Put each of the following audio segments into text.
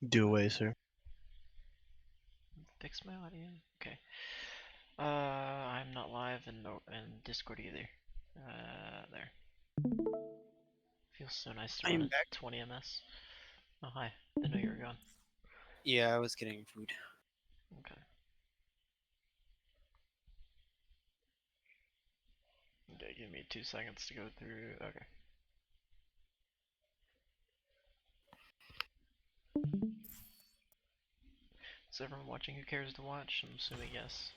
Do away, sir. Fix my audio. Okay. I'm not live in Discord either. There. Feels so nice to run I'm at back. 20 ms. Oh hi. Didn't know you were gone. Yeah, I was getting food. Okay. Okay, give me 2 seconds to go through. Okay. Is everyone watching who cares to watch? I'm assuming yes.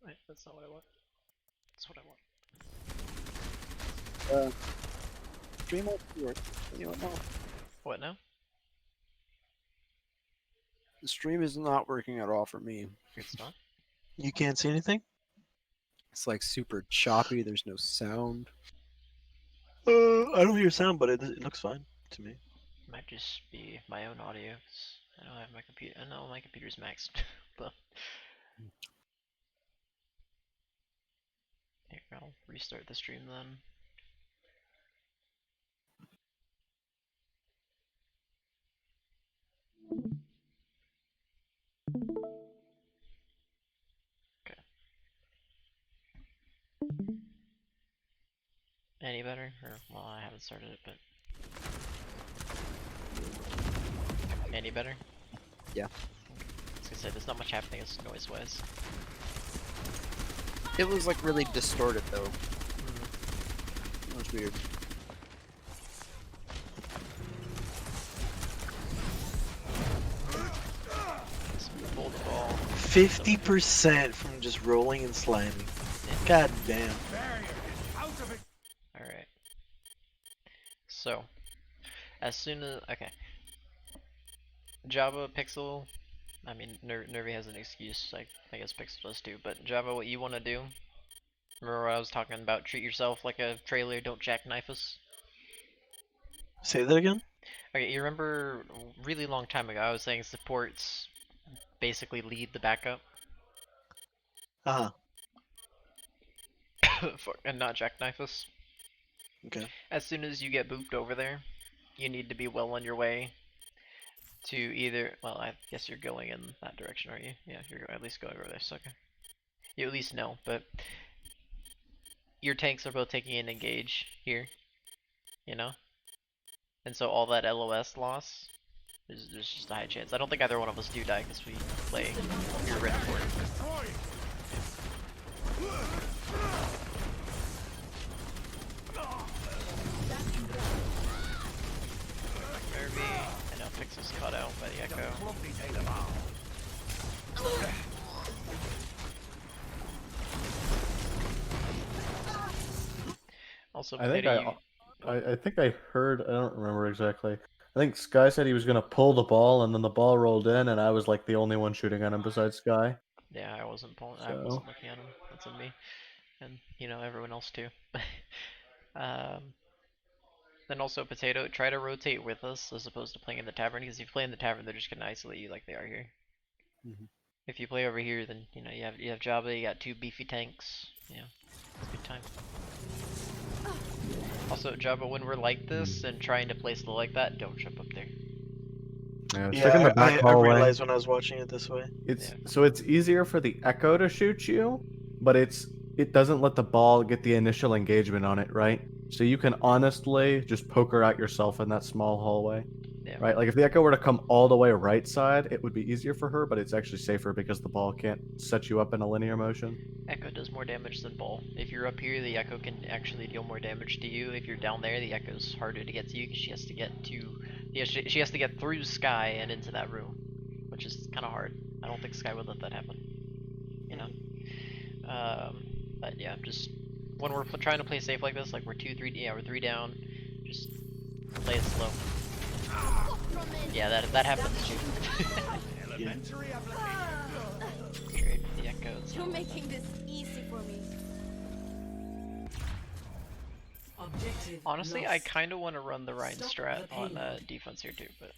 Wait, that's not what I want. That's what I want. Stream will work. Anyone know? What now? The stream is not working at all for me. It's not? You can't see anything? It's like super choppy. There's no sound. I don't hear sound, but it looks fine to me. Might just be my own audio. 'Cause I don't have my computer. I know my computer's maxed. But here, I'll restart the stream then. Okay. Any better? Or, well, I haven't started it, but. Any better? Yeah. I was gonna say, there's not much happening as noise-wise. It was like really distorted though. It was weird. Let's pull the ball. 50% from just rolling and slamming. God damn. Alright. So, as soon as. Okay. Java, Pixel. I mean, Nervy has an excuse. I guess Pixel does too. But Java, what you want to do? Remember what I was talking about? Treat yourself like a trailer. Don't jackknife us. Say that again? Okay, you remember a really long time ago I was saying supports basically lead the backup? Uh-huh. And not jackknife us? Okay. As soon as you get booped over there, you need to be well on your way to either, well, I guess you're going in that direction, aren't you? Yeah, you're at least going over there, so okay. You at least know, but your tanks are both taking an engage here, you know? And so all that LOS loss, there's just a high chance. I don't think either one of us do die because we play you're ready for it. Nervy, I know Pixel's caught out by the echo. Also, I think Potato, I think I heard. I don't remember exactly. I think Sky said he was gonna pull the ball, and then the ball rolled in, and I was like the only one shooting at him besides Sky. yeah, I wasn't pulling. I So wasn't looking at him. That's on me, and you know everyone else too. um, then also Potato, try to rotate with us as opposed to playing in the tavern. Because if you play in the tavern, they're just gonna isolate you like they are here. Mhm. If you play over here, then you know you have Jabba, you got 2 beefy tanks. Yeah, it's a good time. Also, Jabba, when we're like this and trying to play slow like that, don't jump up there. yeah, stick in Yeah, the back I hallway. realized when I was watching it this way. It's Yeah. so it's easier for the echo to shoot you, but it doesn't let the ball get the initial engagement on it, right? So you can honestly just poker out yourself in that small hallway. Yeah. Right? Like if the echo were to come all the way right side, it would be easier for her, but it's actually safer because the ball can't set you up in a linear motion. Echo does more damage than Ball. If you're up here, the Echo can actually deal more damage to you. If you're down there, the Echo's harder to get to you because she has to get to, yeah, she has to get through Sky and into that room, which is kind of hard. I don't think Sky would let that happen. You know. But yeah, just when we're trying to play safe like this, like we're 2-3, yeah, we're 3 down. Just play it slow. Yeah, that happens too. Yeah. Trade for the Echo. You're making this easy for me. Honestly, I kind of want to run the Rhine strat on defense here too, but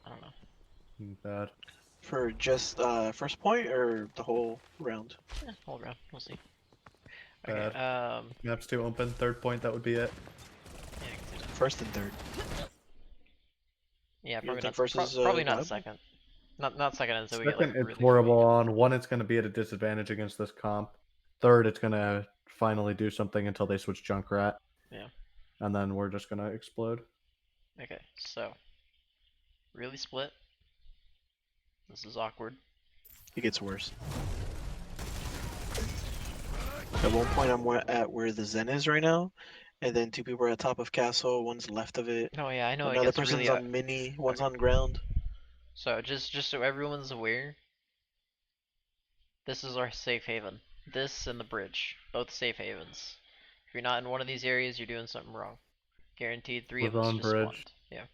I don't know. Bad. For just first point or the whole round? Yeah, hold around. We'll see. Bad. Okay. Maps too open. Third point. That would be it. Yeah, I can see that. First and third. Yeah, You probably think not. first is, Probably not viable? second. Not second until we get Second, like it's really horrible on. One, it's going to be at a disadvantage against this comp. Third, it's going to finally do something until they switch Junkrat. Yeah. And then we're just going to explode. Okay, so really split. This is awkward. It gets worse. At one point, I'm at where the Zen is right now, and then two people are at top of castle. One's left of it. No, yeah, I know. It Another gets person's really. on mini. One's on ground. So just so everyone's aware, this is our safe haven. This and the bridge, both safe havens. If you're not in one of these areas, you're doing something wrong. Guaranteed, three of We're us on just bridge. spawned. Yeah.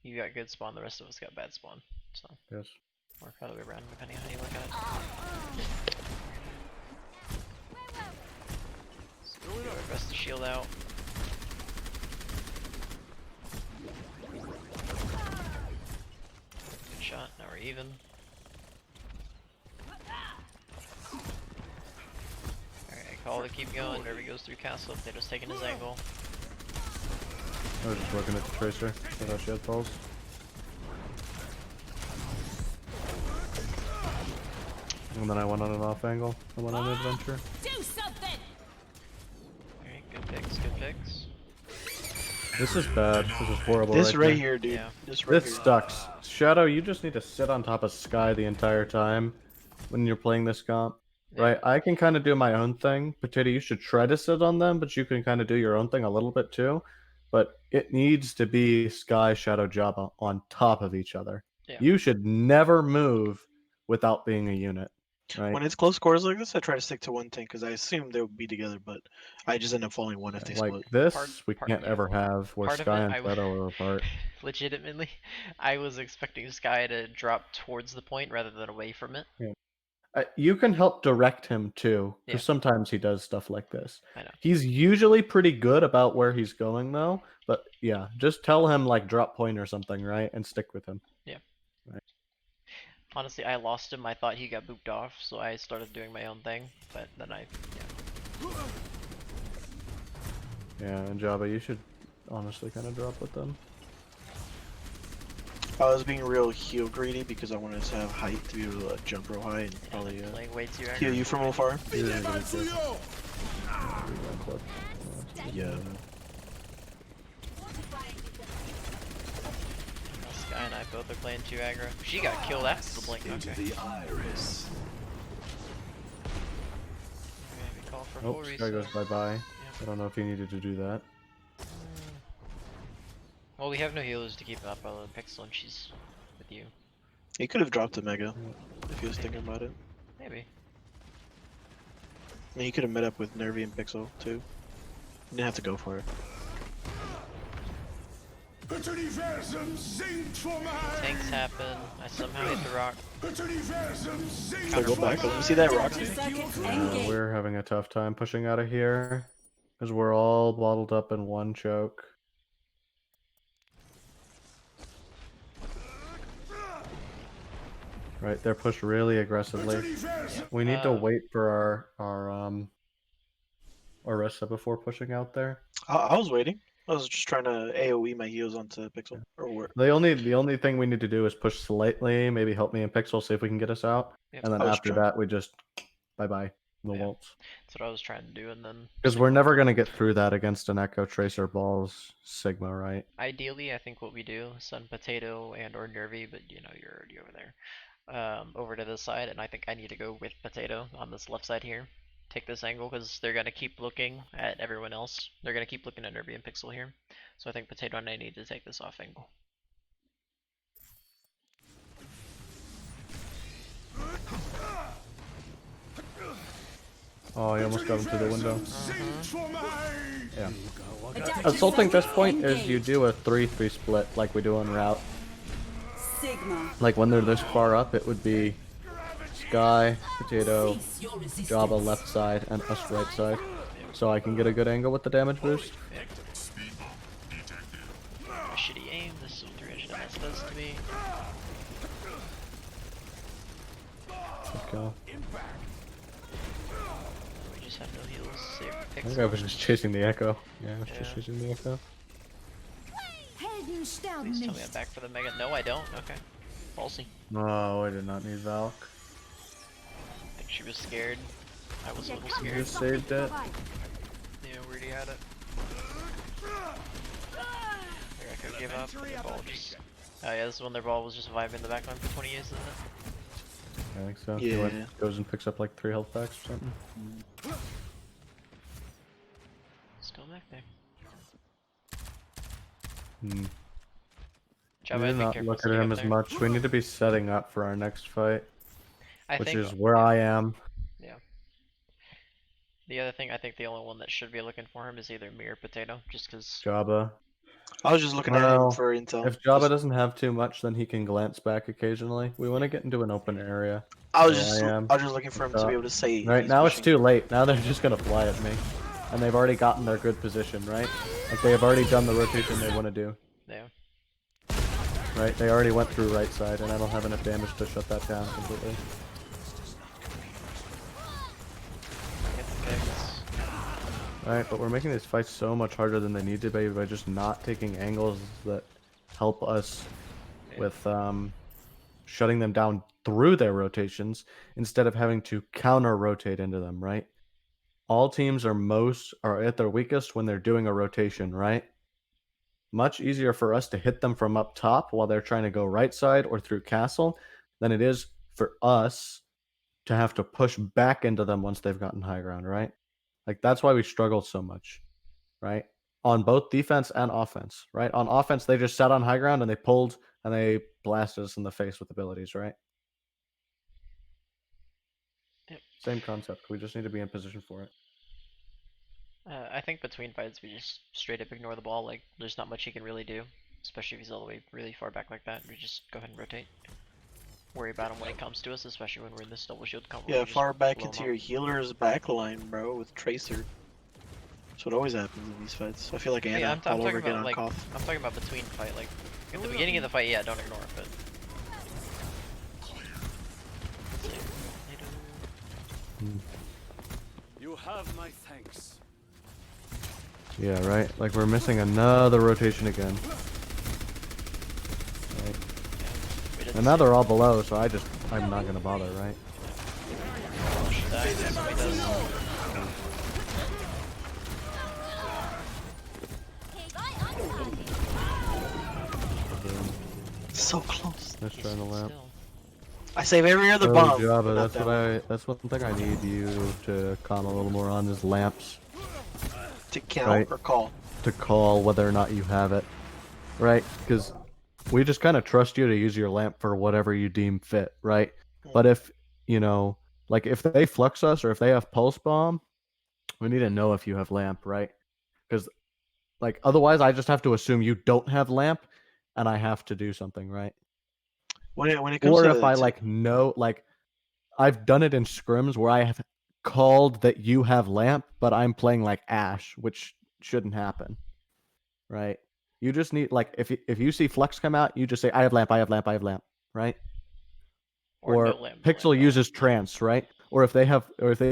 You got good spawn. The rest of us got bad spawn. So, Yes. or other way around, depending on how you look at it. So we'll do our best to shield out. Good shot. Now we're even. Alright, call to keep going. Derby goes through castle. They're just taking his angle. I was just looking at the Tracer. I thought she had pulse. And then I went on an off angle. I went on an adventure. Do something. Alright, good picks, good picks. This is bad. This is horrible. This right here. here, dude. Yeah. This right This here. sucks. Shadow, you just need to sit on top of Sky the entire time when you're playing this comp. Yeah. Right? I can kind of do my own thing. Potato, you should try to sit on them, but you can kind of do your own thing a little bit too. But it needs to be Sky, Shadow, Jabba on top of each other. Yeah. You should never move without being a unit. Right? When it's close quarters like this, I try to stick to one tank because I assume they would be together, but I just end up falling one if they Like split. this, we Part- can't yeah. ever have where Part of Sky it, and I- Shadow are apart. Legitimately, I was expecting Sky to drop towards the point rather than away from it. You can help direct him too, because Yeah. sometimes he does stuff like this. I know. He's usually pretty good about where he's going though, but yeah, just tell him like drop point or something, right? And stick with him. Honestly, I lost him. I thought he got booped off, so I started doing my own thing. But then Yeah, and Jabba, you should honestly kind of drop with them. I was being real heal greedy because I wanted to have height to be able to jump real high and probably playing way too heal aggro. you from afar. Yeah. Sky and I both are playing too aggro. She got killed after the blink. Okay. Maybe call for Oh, full Sky reset. goes bye-bye. I don't know if he needed to do that. Well, we have no healers to keep up other than Pixel, and she's with you. He could have dropped a mega if he was thinking about it. Maybe. And he could have met up with Nervy and Pixel too. He didn't have to go for it. Tanks happen. I somehow hit the rock. So go back. You see that rock? Dude? Circuits engaged. We're having a tough time pushing out of here because we're all bottled up in one choke. Right, they're pushed really aggressively. We need to wait for our Orisa before pushing out there. I was waiting. I was just trying to AoE my heals onto Pixel. Or where? The only thing we need to do is push slightly, maybe help me in Pixel, see if we can get us out. Yep. And then I was after trying- that we just bye-bye. The Yeah. waltz. That's what I was trying to do, and then Because we're never gonna get through that against an Echo Tracer Balls Sigma, right? ideally, I think what we do, send Potato and or Nervy, but you know you're already over there, over to this side, and I think I need to go with Potato on this left side here. Take this angle because they're gonna keep looking at everyone else. They're gonna keep looking at Nervy and Pixel here, so I think Potato and I need to take this off angle. Oh, he almost got him through the window. Yeah. Adaptive Assaulting this circuit point is engaged. you do a 3-3 split like we do on route. Sigma. Like when they're this far up, it would be Sky, Potato, Cease your resistance. Jabba left side, and us right side. so I can get a good angle with the damage boost. A shitty aim. This is what 300 MS does to me. Good kill. We just have no heals. Save I picks. think I was just chasing the echo. Yeah, I was just Yeah. chasing the echo. Helden sterben Please tell me I'm nicht. back for the mega. No, I don't. Okay. Ballsy. No, I did not need Valk. I think she was scared. I was a Der little Kampf scared. Just ist noch nicht saved it. vorbei. Yeah, we already had it. Their echo gave up. Their ball just. Oh yeah, this is when their ball was just vibing in the backline for 20 years, isn't it? I think so. Yeah. He goes and picks up like 3 health packs or something. Still back there. Hmm. Jabba, We I did think not careful look at sitting him up as there. much. We need to be setting up for our next fight, I which think is where I am. the other thing, I think the only one that should be looking for him is either me or Potato, just because. Jabba. I was just looking at Well, him for intel. If Jabba Just- doesn't have too much, then he can glance back occasionally. We want to get into an open area. I was where just I am. looking for him to be able to say. if Right he's now it's pushing. too late. Now they're just gonna fly at me, and they've already gotten their good position, right? Like they have already done the rotation they want to do, Yeah. right? They already went through right side, and I don't have enough damage to shut that down completely. Get the picks. Right, but we're making these fights so much harder than they need to be by just not taking angles that help us Yeah. with shutting them down through their rotations instead of having to counter rotate into them, right? All teams are at their weakest when they're doing a rotation, right? Much easier for us to hit them from up top while they're trying to go right side or through castle than it is for us to have to push back into them once they've gotten high ground, right? Like that's why we struggle so much, right? On both defense and offense, right? On offense, they just sat on high ground and they pulled and they blasted us in the face with abilities, right? Yep. Same concept. We just need to be in position for it. I think between fights we just straight up ignore the ball. Like there's not much he can really do, especially if he's all the way really far back like that. We just go ahead and rotate. Worry about him when he comes to us, especially when we're in this double shield combo. Yeah, we just far back blow him into up. your healer's backline, bro, with Tracer. That's what always happens in these fights. I feel like Anna Yeah, I'm all talking over again about on like Koth. I'm talking about between fight. Like at the beginning of the fight, yeah, don't ignore it, but. You have my thanks. Yeah, right? Like we're missing another rotation again. Right. We did And now they're all below, so I'm not gonna bother, right? should die, that's what he does. So close. Let's He's try the lamp. still- I save every other Oh, bomb. Jabba, but not that's that what one. that's one thing I need you to calm a little more on is lamps To count Right. or call. to call whether or not you have it, right? Because we just kind of trust you to use your lamp for whatever you deem fit, right? But if like if they flux us or if they have pulse bomb, we need to know if you have lamp, right? Because like otherwise, I just have to assume you don't have lamp, and I have to do something, right? When it comes Or to if I to- like know, like I've done it in scrims where I have called that you have lamp, but I'm playing like Ash, which shouldn't happen, right? You just need like if you see Flex come out, you just say I have lamp, I have lamp, I have lamp, right? Or no lamp, Pixel lamp, uses trance, right? Or if they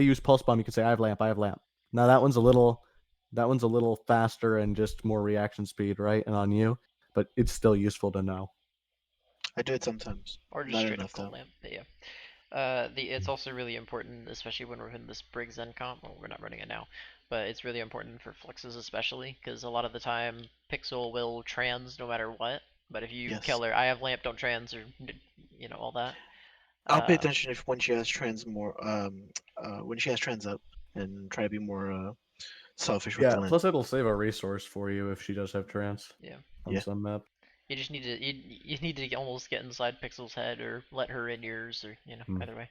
use pulse bomb, you can say I have lamp, I have lamp. Now that one's a little faster and just more reaction speed, right? And on you, but it's still useful to know. I do it sometimes. Or just Not straight enough, up call though. lamp, but yeah. It's also really important, especially when we're in this Briggs Zen comp. Well, we're not running it now, but it's really important for flexes, especially because a lot of the time Pixel will trans no matter what. But if you Yes. kill her, I have lamp, don't trans, or all that. I'll pay Uh, attention if when she has trans more when she has trans up and try to be more selfish with Yeah, the land. plus it'll save a resource for you if she does have trance. Yeah. On Yeah. some map. You just need to you need to almost get inside Pixel's head or let her in yours, or either way.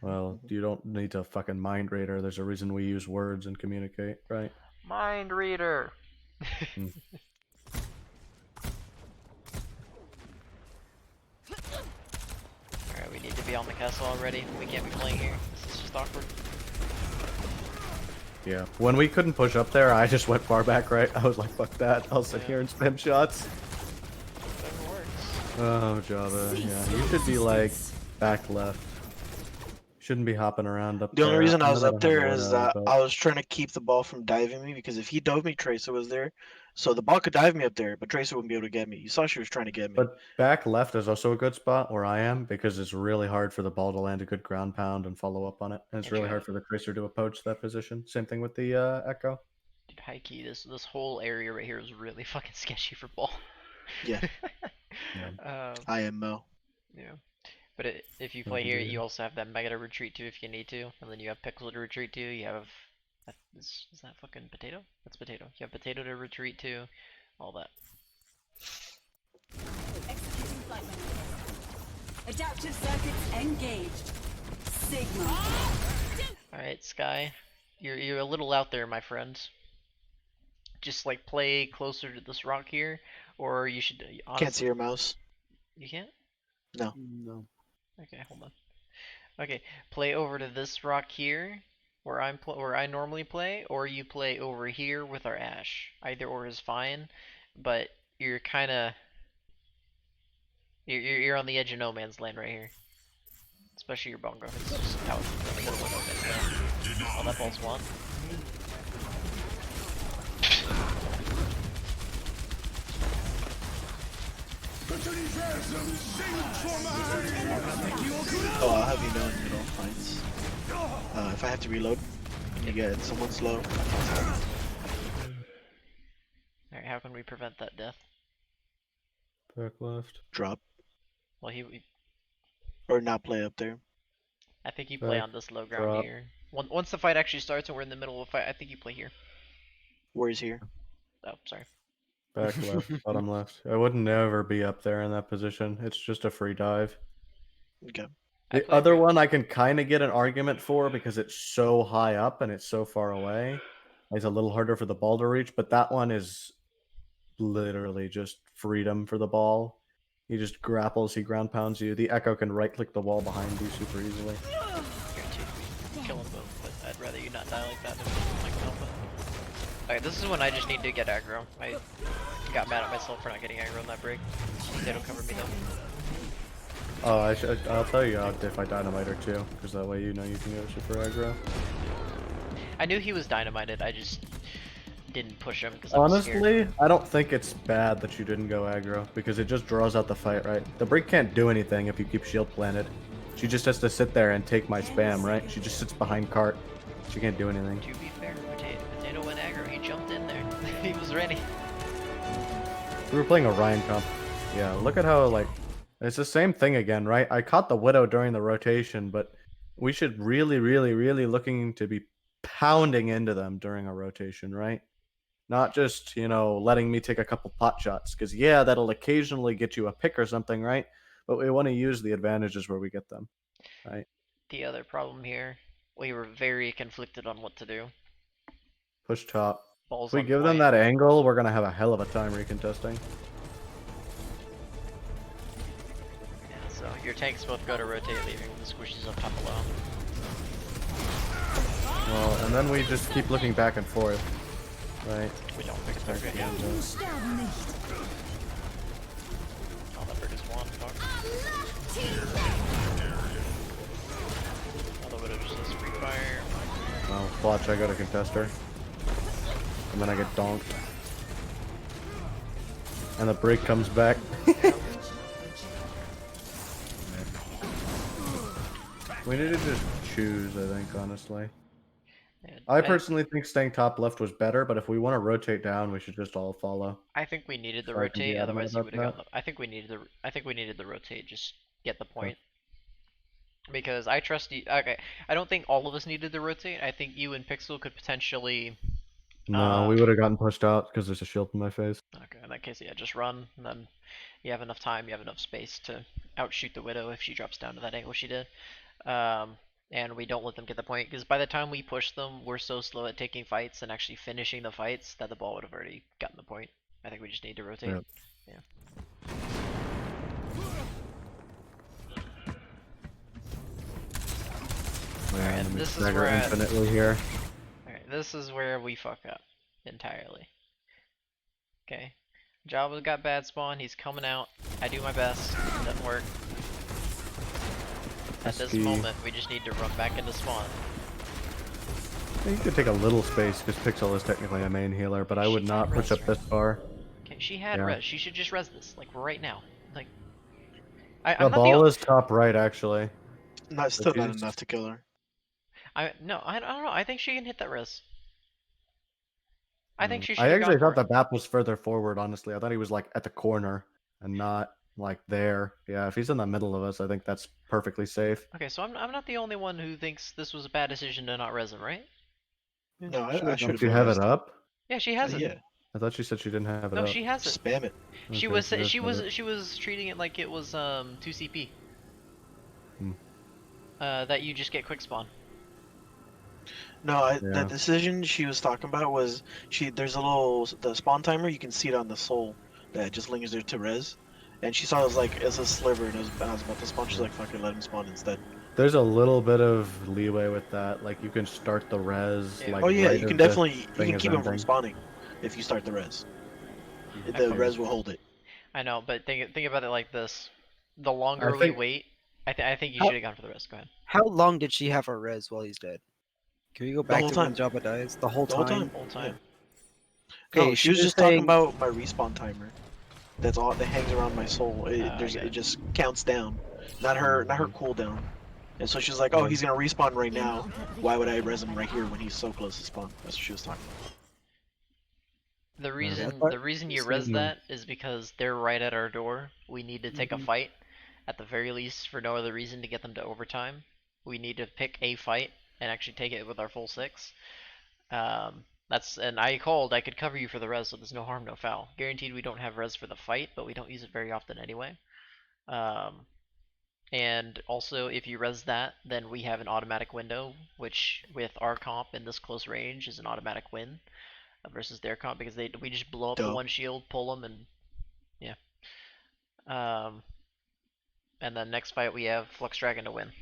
Well, you don't need to fucking mind read her. There's a reason we use words and communicate, right? Mind reader. Alright, we need to be on the castle already. We can't be playing here. This is just awkward. Yeah. When we couldn't push up there, I just went far back right. I was like, fuck that. I'll sit Yeah. here and spam shots. Whatever works. Oh, Java. Yeah, you should be like back left. Shouldn't be hopping around up The there. only reason I know was they up don't have there a is window, that but- I was trying to keep the ball from diving me, because if he dove me, Tracer was there. So the ball could dive me up there, but Tracer wouldn't be able to get me. You saw she was trying to get me. But back left is also a good spot where I am because it's really hard for the ball to land a good ground pound and follow up on it. And it's really hard for the Tracer to approach that position. Same thing with the Echo. Dude, high key, this whole area right here is really fucking sketchy for ball. Yeah. I am Mo. Yeah. But if you Oh, play here, yeah. you also have that Mega to retreat to if you need to, and then you have Pixel to retreat to. You have is that fucking Potato? That's Potato. You have Potato to retreat to, all that. Executing flight maneuver. Adaptive circuits engaged. Sigma. All right, Sky, you're a little out there, my friend. Just like play closer to this rock here, or you should honestly. Can't see your mouse. You can't. No. Okay, hold on. Okay, play over to this rock here, where where I normally play, or you play over here with our Ash. Either or is fine, but you're kind of you're on the edge of no man's land right here. Especially your bongo. It's just out in the middle of no man's land. Oh, that ball's one. Oh, I'll have you know in middle fights. If I have to reload, and you get someone slow. Alright, how can we prevent that death? Back left. Drop. Well, Or not play up there. I think you play Back, on this low ground drop. here. Once the fight actually starts and we're in the middle of a fight, I think you play here. Where's here? Oh, sorry. Back left. Bottom left. I would never be up there in that position. It's just a free dive. Okay. I The play other here. one I can kind of get an argument for because it's so high up and it's so far away. It's a little harder for the ball to reach, but that one is literally just freedom for the ball. He just grapples, he ground pounds you. The Echo can right click the wall behind you super easily. Guaranteed we kill them both, but I'd rather you not die like that if I can help it. Alright, this is when I just need to get aggro. I got mad at myself for not getting aggro on that break. They don't cover me though. Oh, I'll tell you if I dynamite or two, because that way you know you can go super aggro. I knew he was dynamited, I just didn't push him because I was scared. Honestly, I don't think it's bad that you didn't go aggro, because it just draws out the fight, right? The break can't do anything if you keep shield planted. She just has to sit there and take my spam, right? She just sits behind cart. She can't do anything. To be fair, Potato went aggro, he jumped in there. He was ready. We were playing Orion comp. Yeah, look at how, like, it's the same thing again, right? I caught the Widow during the rotation, but we should really looking to be pounding into them during a rotation, right? Not just, letting me take a couple pot shots, because, yeah, that'll occasionally get you a pick or something, right? But we want to use the advantages where we get them, right? The other problem here, we were very conflicted on what to do. Push top. Balls If we on give them point. that angle, we're going to have a hell of a time recontesting. Yeah, so your tanks both go to rotate, leaving the squishies up top below. Well, and then we just keep looking back and forth, right? We don't fix their Back game. again. Helden sterben nicht. Oh, that bird is one. Fuck. Oh, the widow just does free fire. Well, watch, I go to contester. And then I get donked. And the break comes back. We need to just choose, I think, honestly. Yeah, I personally think staying top left was better, but if we want to rotate down, we should just all follow. I think we needed the So I can be rotate, adamant otherwise you about would have that. gone. I think we needed the rotate. Just get the point. Because I trust you. Okay, I don't think all of us needed the rotate. I think you and Pixel could potentially. No, we would have gotten pushed out because there's a shield in my face. Okay, in that case, yeah, just run, and then you have enough time, you have enough space to outshoot the Widow if she drops down to that angle she did. And we don't let them get the point, because by the time we push them, we're so slow at taking fights and actually finishing the fights that the ball would have already gotten the point. I think we just need to rotate. Yep. Yeah. Man, and let me this is stagger where infinitely here. Alright, this is where we fuck up entirely. Okay. Jabba's got bad spawn, he's coming out. I do my best. It doesn't work. At this Pesky. moment, we just need to run back into spawn. You could take a little space because Pixel is technically a main healer, but I would She not got push res, up this far. Okay, she had Yeah. res. She should just res this, like right now. Like, The I'm not ball the. is top right, actually. Not still not Jesus. enough to kill her. No, I don't know. I think she can hit that res. I think she should. I have actually gone thought for the BAP was further forward, honestly. I thought he was like at the corner and not like there. Yeah, if he's in the middle of us, I think that's perfectly safe. it. Okay, so I'm not the only one who thinks this was a bad decision to not res him, right? No, I Should've should done have. Do you have it up? Yeah, she has it. Yeah, I thought she said she didn't have it No, up. she has it. spam it. She Okay, was does she have was it. she was treating it like it was 2 CP. Hmm. That you just get quick spawn. No, Yeah. that decision she was talking about was there's a little the spawn timer. You can see it on the soul that just lingers there to res, and she saw it was like it's a sliver, and I was about to spawn. She's like, "Fucking let him spawn instead." There's a little bit of leeway with that. Like you can start the res. Yeah. Like Oh yeah, right you as can the definitely thing keep is him from ending. spawning if you start the res. The figured. res will hold it. I know, but think about it like this: the longer we think- wait, I think you How- should have gone for the res. Go ahead. How long did she have her res while he's dead? Can we go back whole to time. when Jabba dies? The whole The whole time? time. Whole time. No, Okay, she was just saying- talking about my respawn timer. That's all that hangs around my soul. I get It it. just counts down, not her cooldown. And so she's like, "Oh, he's gonna respawn right now. Why would I res him right here when he's so close to spawn?" That's what she was talking about. The reason thought the reason you you res said- that is because they're right at our door. We need to take a fight, at the very least, for no other reason to get them to overtime. We need to pick a fight and actually take it with our full 6. And I could cover you for the res, so there's no harm, no foul. Guaranteed we don't have res for the fight, but we don't use it very often anyway. And also, if you res that, then we have an automatic window, which with our comp in this close range is an automatic win versus their comp because we just blow up the Dope. one shield, pull them, and yeah. And then next fight we have Flux Dragon to win.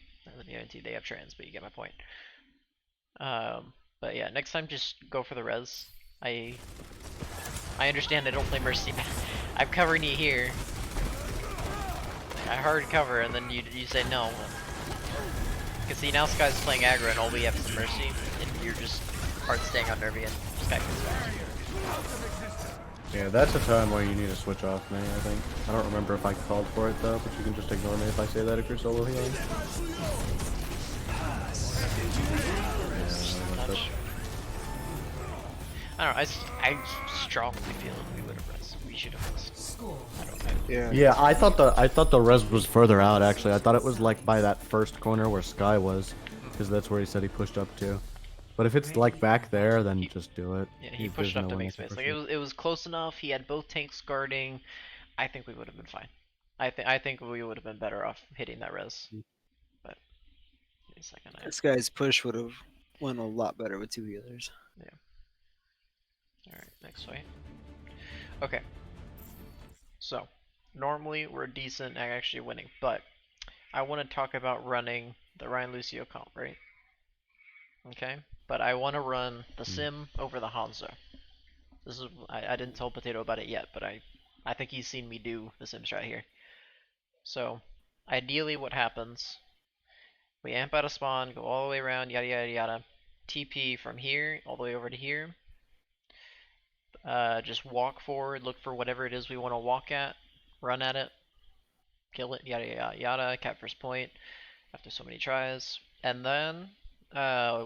Guaranteed they have trans, but you get my point. But yeah, next time just go for the res. I understand I don't play Mercy. I'm covering you here. I hard cover and then you say no. Cause see now Sky's playing aggro and all we have is Mercy, and you're just hard staying on Nervy and Sky comes back. Yeah, that's a time where you need to switch off me, I think. I don't remember if I called for it though, but you can just ignore me if I say that if you're solo healing. Touch. I don't know. I strongly feel we would have res. We should have res. Yeah. Yeah, I thought the res was further out actually. I thought it was like by that first corner where Sky was, because that's where he said he pushed up to. But if it's like back there, then just do it. Yeah, he There's pushed up no to one make else to space. push Like it was close enough. He had both tanks guarding. I think we would have been fine. I think we would have been better off hitting that res. But give me a second. This guy's push would have went a lot better with 2 healers. Alright, next fight. Okay. So, normally we're decent at actually winning, but I want to talk about running the Ryan Lucio comp, right? Okay? But I want to run the Sim over the Hanzo. This is I didn't tell Potato about it yet, but I think he's seen me do the Sim strat here. So, ideally what happens, we amp out of spawn, go all the way around, yada yada yada, TP from here all the way over to here. Just walk forward, look for whatever it is we want to walk at, run at it, kill it, yada yada yada, cap first point after so many tries, and then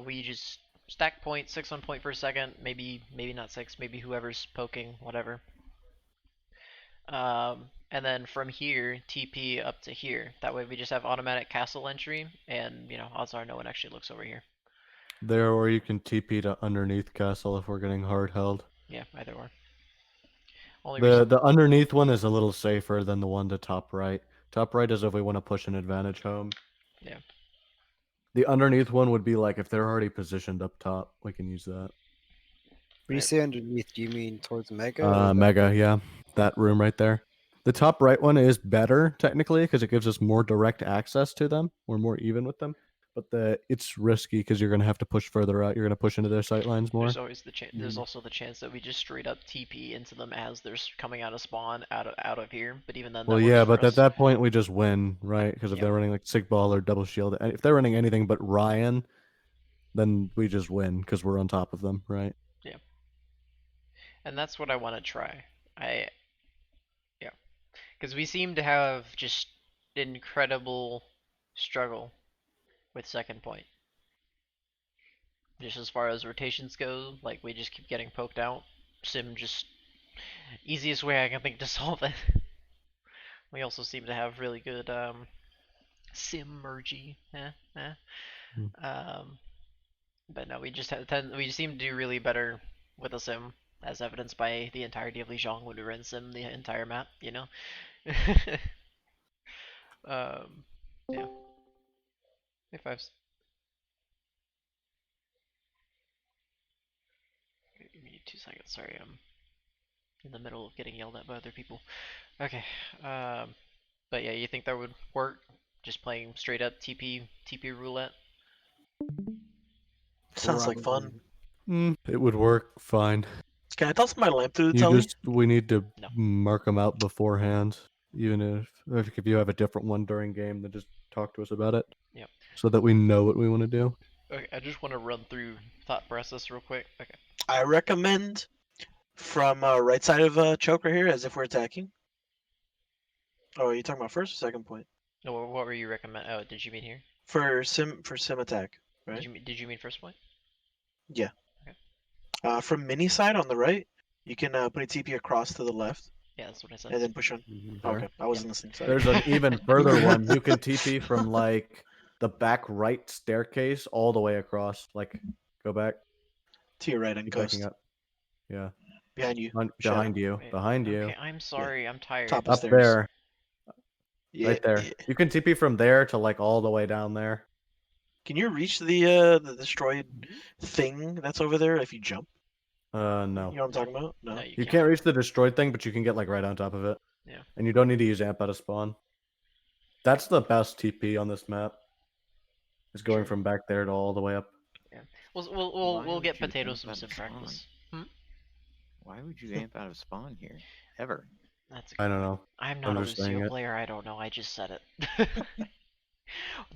we just stack point, 6 on point per second, maybe not 6, maybe whoever's poking, whatever. And then from here, TP up to here. That way we just have automatic castle entry, and odds are no one actually looks over here. There, or you can TP to underneath castle if we're getting hard held. Yeah, either or. Only reason The underneath one is a little safer than the one to top right. Top right is if we want to push an advantage home. Yeah. The underneath one would be like if they're already positioned up top, we can use that. When you say underneath, do you mean towards Mega? or the- Mega, yeah. That room right there. The top right one is better, technically, because it gives us more direct access to them. We're more even with them. but it's risky because you're gonna have to push further out. You're gonna push into their sight lines more. There's always the chance. There's Mhm. also the chance that we just straight up TP into them as they're coming out of spawn, out of here. But even then, Well, that yeah, works for but at us. that point we just win, right? Because if Yep. they're running like Sig Ball or Double Shield, if they're running anything but Ryan, then we just win because we're on top of them, right? And that's what I want to try. Yeah, because we seem to have just incredible struggle with second point. Just as far as rotations go, like we just keep getting poked out. Sim just easiest way I can think to solve it. We also seem to have really good sim mergy. But no, we just we seem to do really better with a sim, as evidenced by the entirety of Lijiang when we ran sim the entire map. You know. Yeah. If I've give me 2 seconds. Sorry, I'm in the middle of getting yelled at by other people. Okay. But yeah, you think that would work? Just playing straight up TP roulette. Sounds like fun. It would work fine. Can I toss my lamp through the telly? We need to No. mark them out beforehand, even if you have a different one during game, then just talk to us about it. Yep. So that we know what we want to do. Okay, I just want to run through thought process real quick. Okay. I recommend from right side of choke right here, as if we're attacking. Oh, are you talking about first or second point? No, what were you recommend? Oh, did you mean here? For sim attack, right? Did you mean first point? Yeah. Okay. From mini side on the right, you can put a TP across to the left, Yeah, that's what I said. and then push on. Okay, I wasn't listening. Sorry. There's an even further one. You can TP from like the back right staircase all the way across. Like, go back. To your right and Keep ghost backing up. Yeah. behind you. Behind you. Wait, Behind you. Okay, I'm sorry. I'm tired. Top Up stairs. there. Yeah, Right there. yeah. You can TP from there to like all the way down there. Can you reach the destroyed thing that's over there if you jump? No. You know what I'm talking about? No. No, You can't reach the destroyed thing, but you can get like right on top of it. Yeah. And you don't need to use amp out of spawn. That's the best TP on this map. Is going True. from back there to all the way up. We'll Why get would you potatoes amp some out sim of spawn? practice. Why would you amp out of spawn here? Ever? That's a I good don't know. I'm not a just saying Lucio it. player, I don't know, I just said it.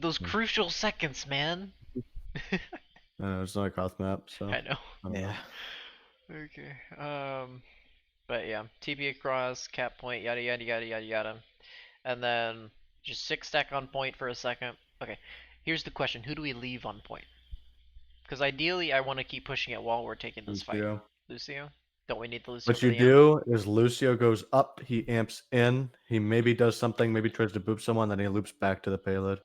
Those crucial seconds, man. It's not a Koth map, so I know. I don't know. Okay. But yeah, TP across, cap point, yada yada yada yada yada. And then just 6 stack on point for a second. Okay. Here's the question, who do we leave on point? Because ideally I want to keep pushing it while we're taking this fight. Lucio. Lucio? Don't we need the Lucio What for you the amp? do is Lucio goes up, he amps in, he maybe does something, maybe tries to boop someone, then he loops back to the payload.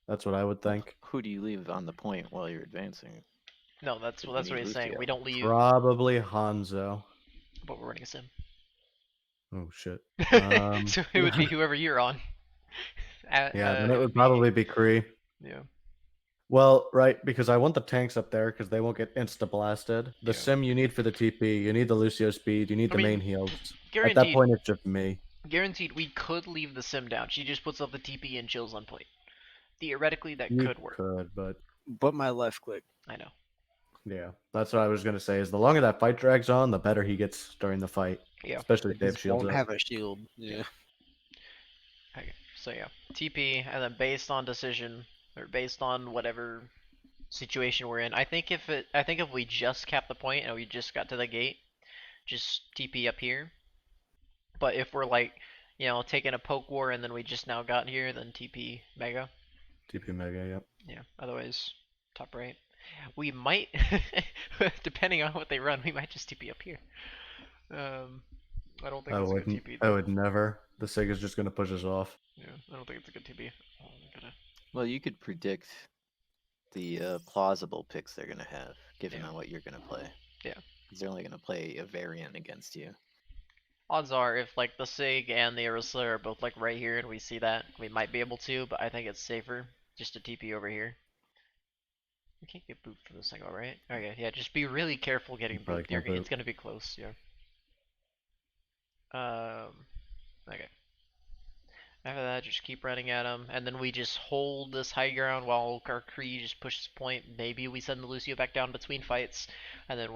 That's what I would think. Who do you leave on the point while you're advancing? No, that's You what need he's saying. Lucio. We don't leave, Probably Hanzo. but we're running a sim. Oh shit. So it would be whoever you're on. Yeah, then it would probably be Kree. Yeah. Well, right, because I want the tanks up there because they won't get insta blasted. The Yeah. sim you need for the TP, you need the Lucio speed, you need I the mean, main heals. At Guaranteed. that point, it's just me. Guaranteed, we could leave the sim down. She just puts up the TP and chills on point. Theoretically, that You could work. but But my left click. I know. yeah, that's what I was gonna say. Is the longer that fight drags on, the better he gets during the fight. Yeah. Especially if they have Just shields won't up. have a shield. Yeah. Okay. So yeah, TP, and then based on decision or based on whatever situation we're in, I think if we just cap the point and we just got to the gate, just TP up here. But if we're like, you know, taking a poke war and then we just now got here, then TP mega. TP mega, yep. Yeah. Otherwise, top right. We might, depending on what they run, we might just TP up here. I don't think I it's a good wouldn't. TP. I though. would never. The Sig is just gonna push us off. Yeah, I don't think it's a good TP. Oh, I'm gonna... Well, you could predict the plausible picks they're gonna have, given Yeah. on what you're gonna play. Yeah. 'Cause they're only gonna play a variant against you. Odds are, if like the Sig and the Ursula are both like right here and we see that, we might be able to, but I think it's safer just to TP over here. We can't get booped from the single, right? Okay, yeah, just be really careful getting You probably booped. can't boop. It's gonna be close, yeah. Okay. After that, just keep running at them, and then we just hold this high ground while our Kree just pushes point. Maybe we send the Lucio back down between fights, and then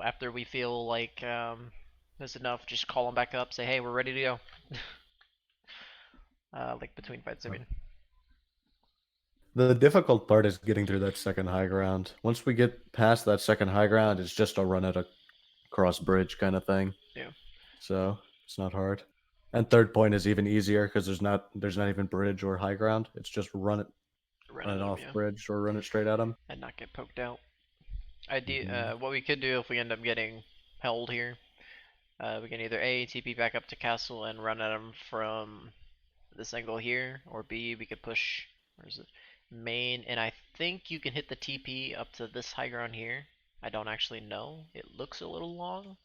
after we feel like there's enough, just call them back up. Say, hey, we're ready to go. Like between fights, I mean. The difficult part is getting through that second high ground. Once we get past that second high ground, it's just a run at a cross bridge kind of thing. Yeah. So it's not hard. And third point is even easier because there's not even bridge or high ground. It's just run it Run off yeah. bridge or run it straight at them. And not get poked out. What we could do if we end up getting held here, we can either A, TP back up to castle and run at them from this angle here, or B, we could push, where is it, main, and I think you can hit the TP up to this high ground here. I don't actually know. It looks a little long.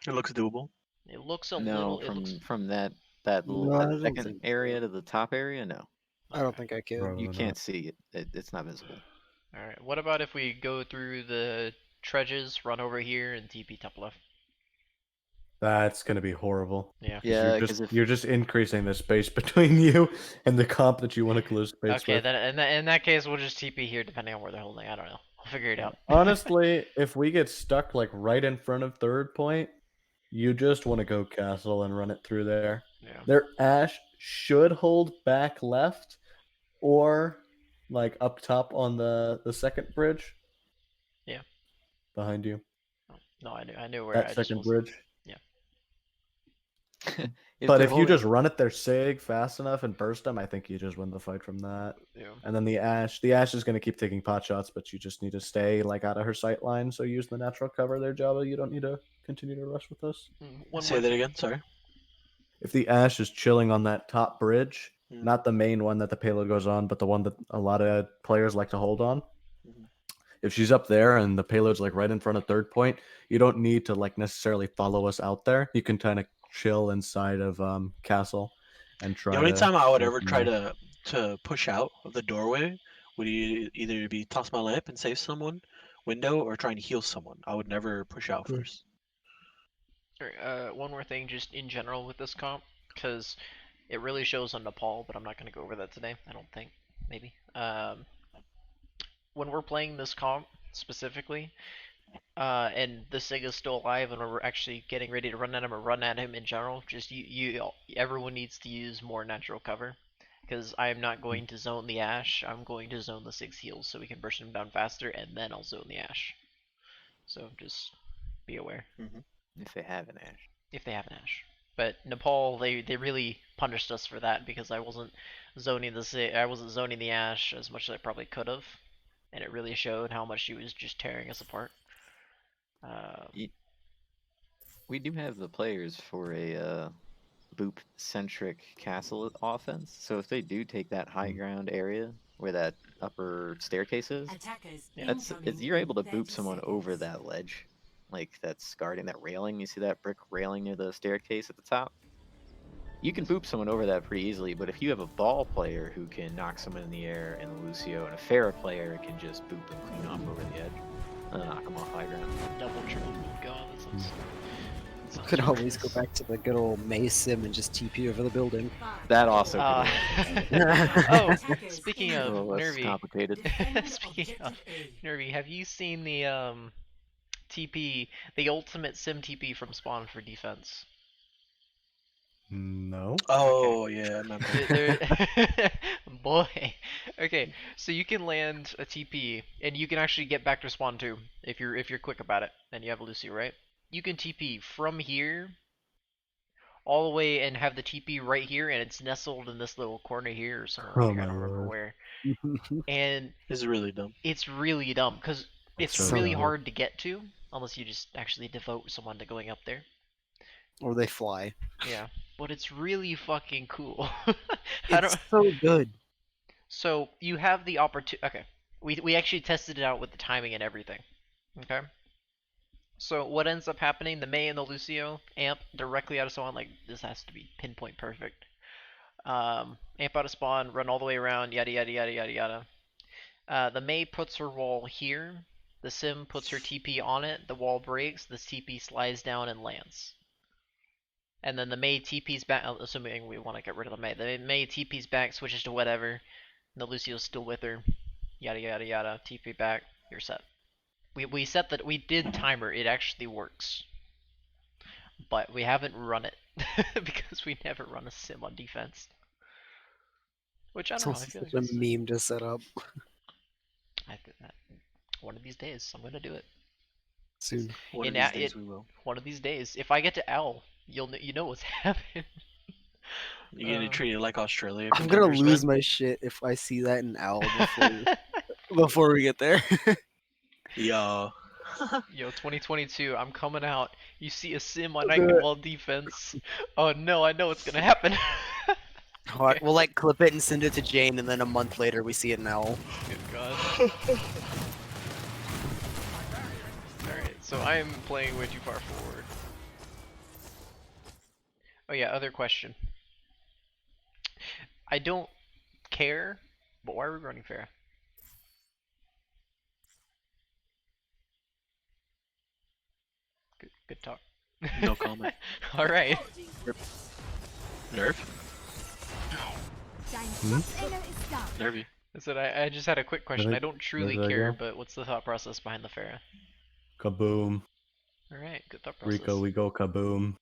It looks doable. It looks a No, little. It looks. from that No, I don't second think area to the top area, no. I don't think I can. Probably You not. can't see it. It's not visible. All right. What about if we go through the trenches, run over here, and TP top left? That's gonna be horrible. Yeah. 'Cause Yeah, you're 'cause just if- you're just increasing the space between you and the comp that you want to close space Okay. with. Then in that case, we'll just TP here, depending on where they're holding. I don't know. I'll figure it out. Honestly, if we get stuck like right in front of third point, you just want to go castle and run it through there. Yeah. Their Ash should hold back left or like up top on the second bridge. Yeah. Behind you. No, I knew where. That I just second wasn't- bridge. But they're if you holding- just run it their sig fast enough and burst them, I think you just win the fight from that. Yeah. And then the Ash is going to keep taking pot shots, but you just need to stay like out of her sight line. So use the natural cover there, Java. You don't need to continue to rush with this. One Say more that thing. again. Sorry. If the Ash is chilling on that top bridge, Mm. not the main one that the payload goes on, but the one that a lot of players like to hold on. Mhm. If she's up there and the payload's like right in front of third point, you don't need to like necessarily follow us out there. You can kind of chill inside of castle and try. The only to time I would go ever from try there. to push out of the doorway would either be toss my lamp and save someone, window, or trying to heal someone. I would never push out Hmm. first. Alright, one more thing just in general with this comp, because it really shows on Nepal, but I'm not going to go over that today, I don't think. Maybe. When we're playing this comp, specifically, and the Sig is still alive and we're actually getting ready to run at him or run at him in general, just everyone needs to use more natural cover. Because I am not going to zone the Ash, I'm going to zone the Sig's heals so we can burst him down faster, and then I'll zone the Ash. So just be aware. if they have an Ash. If they have an Ash. But Nepal, they really punished us for that because I wasn't zoning the Ash as much as I probably could have, and it really showed how much she was just tearing us apart. We do have the players for a boop centric castle offense. So if they do take that high ground area where that upper staircase is, Attackers. you're able to boop someone over that ledge, like that's guarding that railing. You see that brick railing near the staircase at the top? You can boop someone over that pretty easily, but if you have a ball player who can knock someone in the air and the Lucio, and a Pharah player can just boop them clean off over the edge, knock them off high ground. Double, triple, God, that sounds. sounds Could super always go nice. back to the good old May sim and just TP over the building. That also Uh, could work. oh, speaking a of little less Nervy, complicated. speaking of Nervy, have you seen the TP, the ultimate sim TP from Spawn for defense? No. Oh yeah, I remember. Boy. Okay, so you can land a TP and you can actually get back to spawn too if you're quick about it and you have Lucio, right? You can TP from here all the way and have the TP right here and it's nestled in this little corner here or somewhere. Oh I my don't remember lord. where. And This is really dumb. it's really dumb because it's so really dumb. hard to get to unless you just actually devote someone to going up there. Or they fly. Yeah, but it's really fucking cool. I don't. It's so good. So you have the opportunity. Okay, we actually tested it out with the timing and everything. Okay. So what ends up happening? The Mei and the Lucio amp directly out of spawn. Like this has to be pinpoint perfect. Amp out of spawn, run all the way around, yada yada yada yada yada. The Mei puts her wall here. The Sim puts her TP on it. The wall breaks. This TP slides down and lands. and then the Mei TP's back. Assuming we want to get rid of the Mei, the Mei TP's back, switches to whatever. And the Lucio's still with her. Yada yada yada. TP back. You're set. We set that. We did timer. It actually works. But we haven't run it because we never run a sim on defense. Which I It's don't know. I also feel such like a it's- meme to set up one of these days, I'm gonna do it. soon. One of In these a- days it- we will. One of these days, if I get to L, you know what's happening. You're gonna Uh, treat it like Australia. I'm gonna contenders, lose man. my shit if I see that in Owl before we get there. Yo. Yo, 2022, I'm coming out. You see a sim on Do Night it. Wall defense. Oh no, I know what's gonna happen. We'll like clip it and send it to Jane, and then a month later we see it in Owl. Good God. Alright, so I am playing way too far forward. Oh yeah, other question. I don't care, but why are we running Pharah? Good talk. No comment. Alright. Nerf? Dein Hmm? Schutzengel ist da. Nervy. I said I just had a quick question. Really? I don't truly Where did I care, go? but what's the thought process behind the Pharah? Kaboom. Alright, good thought process. Rico, we go kaboom.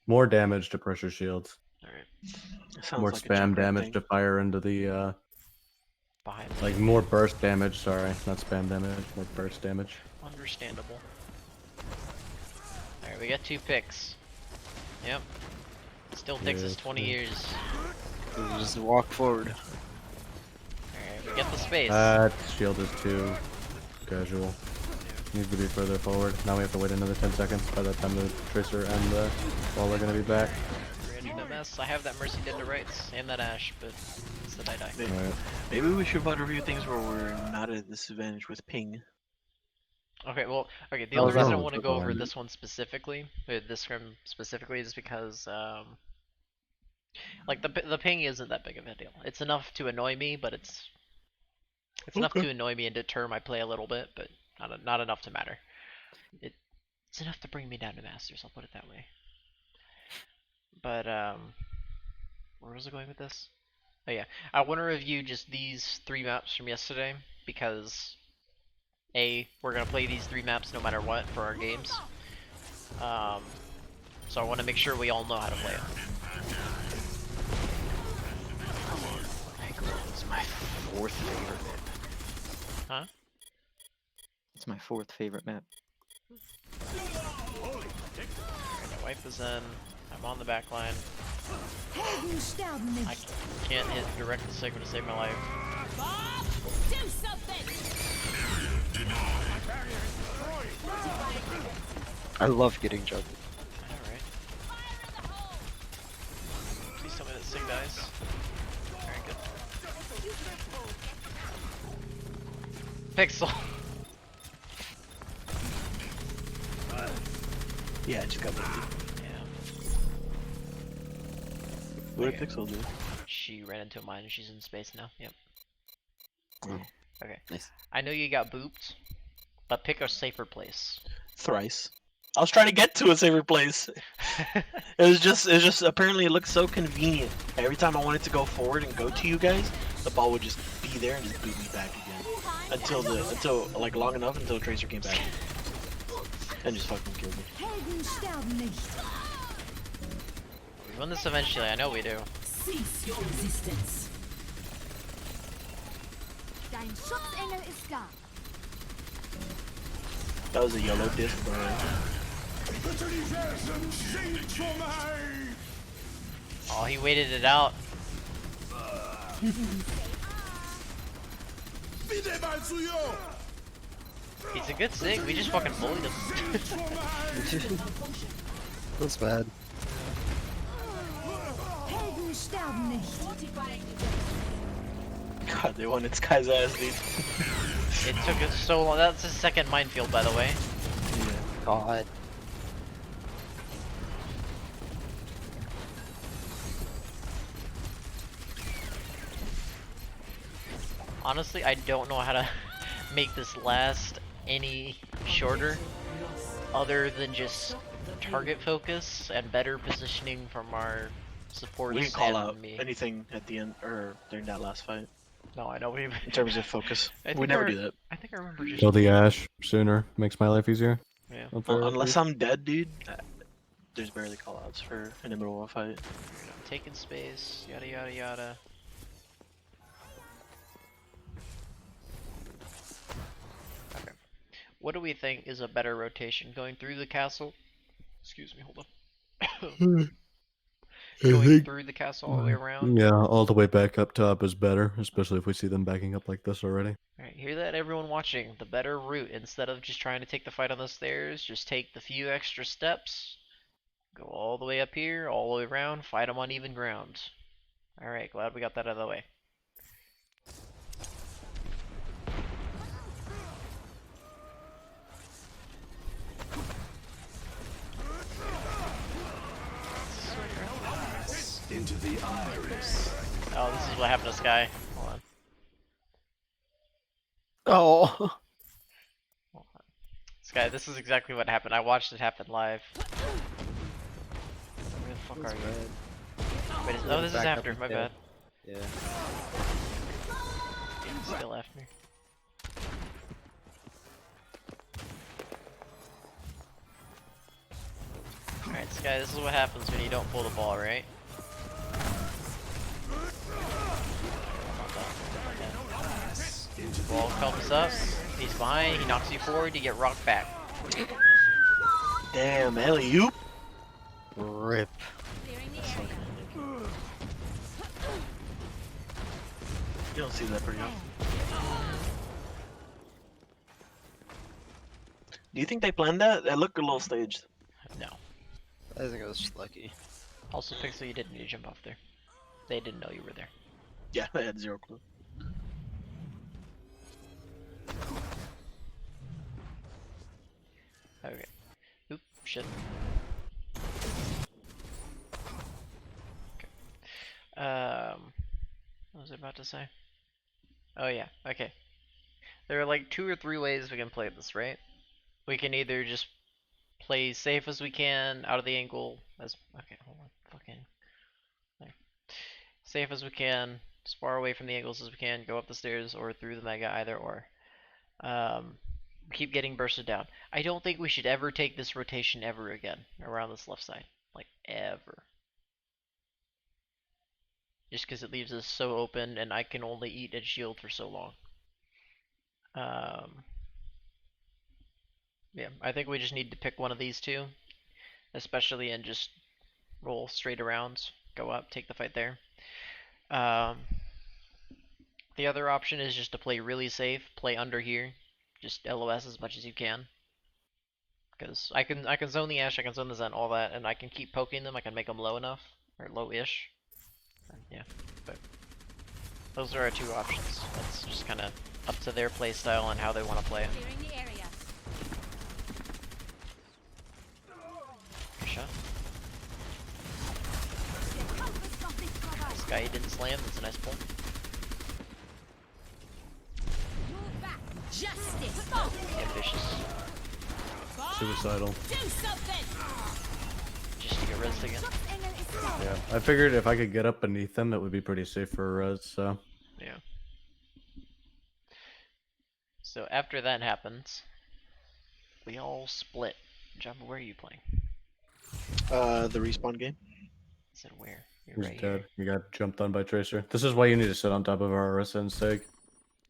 More damage to pressure shields. Alright, Sounds More like a spam Junkrat damage thing. to fire into the behind like more burst damage, sorry, not spam damage, more burst damage. Understandable. Alright, we got 2 picks. Yep. Still takes us Yes, 20 yes. years. We just walk forward. Alright, we get the space. That shield is too casual. Needs to be further forward. Now we have to wait another 10 seconds. By that time the Tracer and the Wall are gonna be back. Random MS. I have that Mercy dead to rights and that Ash, but instead I die. Alright. Maybe we should about review things where we're not at a disadvantage with ping. Okay, well, okay, the Oh, only that reason I one's want to the go over one. this one specifically, this scrim specifically, is because, like, the ping isn't that big of a deal. It's enough to annoy me, but it's enough to annoy me and deter my play a little bit, but not enough to matter. It's enough to bring me down to Masters, I'll put it that way. But, where was I going with this? Oh yeah, I want to review just these 3 maps from yesterday, because A, we're going to play these 3 maps no matter what for our games. So I want to make sure we all know how to play it. It's my 4th favorite map. Huh? It's my 4th favorite map. Alright, my wife is in. I'm on the back line. Helden sterben I nicht. can't hit direct the segment to save my life. Do something. I love getting jumped. Alright. Please tell me that Sig dies. Alright, good. Pixel! Yeah, I just got lucky. Yeah. What did Okay. Pixel do? She ran into mine and she's in space now. Yep. Oh. Okay. Nice. I know you got booped, but pick a safer place. Thrice. I was trying to get to a safer place. It was just apparently it looked so convenient. Every time I wanted to go forward and go to you guys, the ball would just be there and just boot me back again. Until like long enough until Tracer came back. And just fucking killed me. Helden sterben nicht. We win this eventually, I know we do. Cease your resistance. Dein Schutzengel ist da. That was a yellow disc, bro. Oh, he waited it out. He's a good Sig, we just fucking bullied him. That's bad. Helden sterben nicht. God, they wanted Sky's ass, dude. It took us so long. That's his second minefield, by the way. God. Honestly, I don't know how to make this last any shorter, other than just target focus and better positioning from our supports We can call and out me. anything at the end or during that last fight No, I know we. in terms of focus. I We think never our- do that. I think I remember just. Kill the Ash sooner. Makes my life easier. Yeah. Up there, at Unless least. I'm dead, dude. There's barely call outs for in the middle of a fight. Taking space, yada yada yada. Okay. What do we think is a better rotation? Going through the castle? Excuse me, hold on. Going through the castle all the way around? Yeah, all the way back up top is better, especially if we see them backing up like this already. Alright, hear that everyone watching. The better route, instead of just trying to take the fight on the stairs, just take the few extra steps. Go all the way up here, all the way around, fight them on even ground. Alright, glad we got that out of the way. Into the iris. Oh, this is what happened to Sky. Hold on. Oh. Hold on. Sky, this is exactly what happened. I watched it happen live. Where the fuck are you? Wait, oh, this is Back up after. My instead. bad. Yeah. Still after. Alright, Sky, this is what happens when you don't pull the ball, right? Ball comes up, he's behind, he knocks you forward, you get rocked back. Damn, alley-oop. Rip. You don't see that pretty often. Do you think they planned that? That looked a little staged. No. I think it was just lucky. Also, Pixel, you didn't need to jump off there. They didn't know you were there. Yeah, I had zero clue. Okay. Oop, shit. Okay. What was I about to say? Oh yeah, okay. There are like 2 or 3 ways we can play this, right? We can either just play safe as we can, out of the angle, okay, hold on, fucking, there. Safe as we can, as far away from the angles as we can, go up the stairs or through the mega, either or. Keep getting bursted down. I don't think we should ever take this rotation ever again around this left side. Like, ever. Just because it leaves us so open and I can only eat and shield for so long. Yeah, I think we just need to pick one of these two. Especially and just roll straight around. Go up, take the fight there. The other option is just to play really safe, play under here. Just LOS as much as you can. Because I can zone the Ashe, I can zone the Zen, all that, and I can keep poking them, I can make them low enough. Or low-ish. Yeah, but those are our 2 options. That's just kind of up to their playstyle and how they want to play it. Clearing the area. Good shot. Der Kampf ist noch nicht vorbei. Sky didn't slam, that's a nice pull. Move back. Justice. Ambitious. Suicidal. Do something. Just to get rezzed again. Schutzengel ist down. Yeah, I figured if I could get up beneath them, it would be pretty safe for a res, so. Yeah. So after that happens, we all split. Jumbo, where are you playing? The respawn game. I said where? You're He's right dead. He got jumped on by Tracer. This is why you need to sit on top of our Orisa and Sig.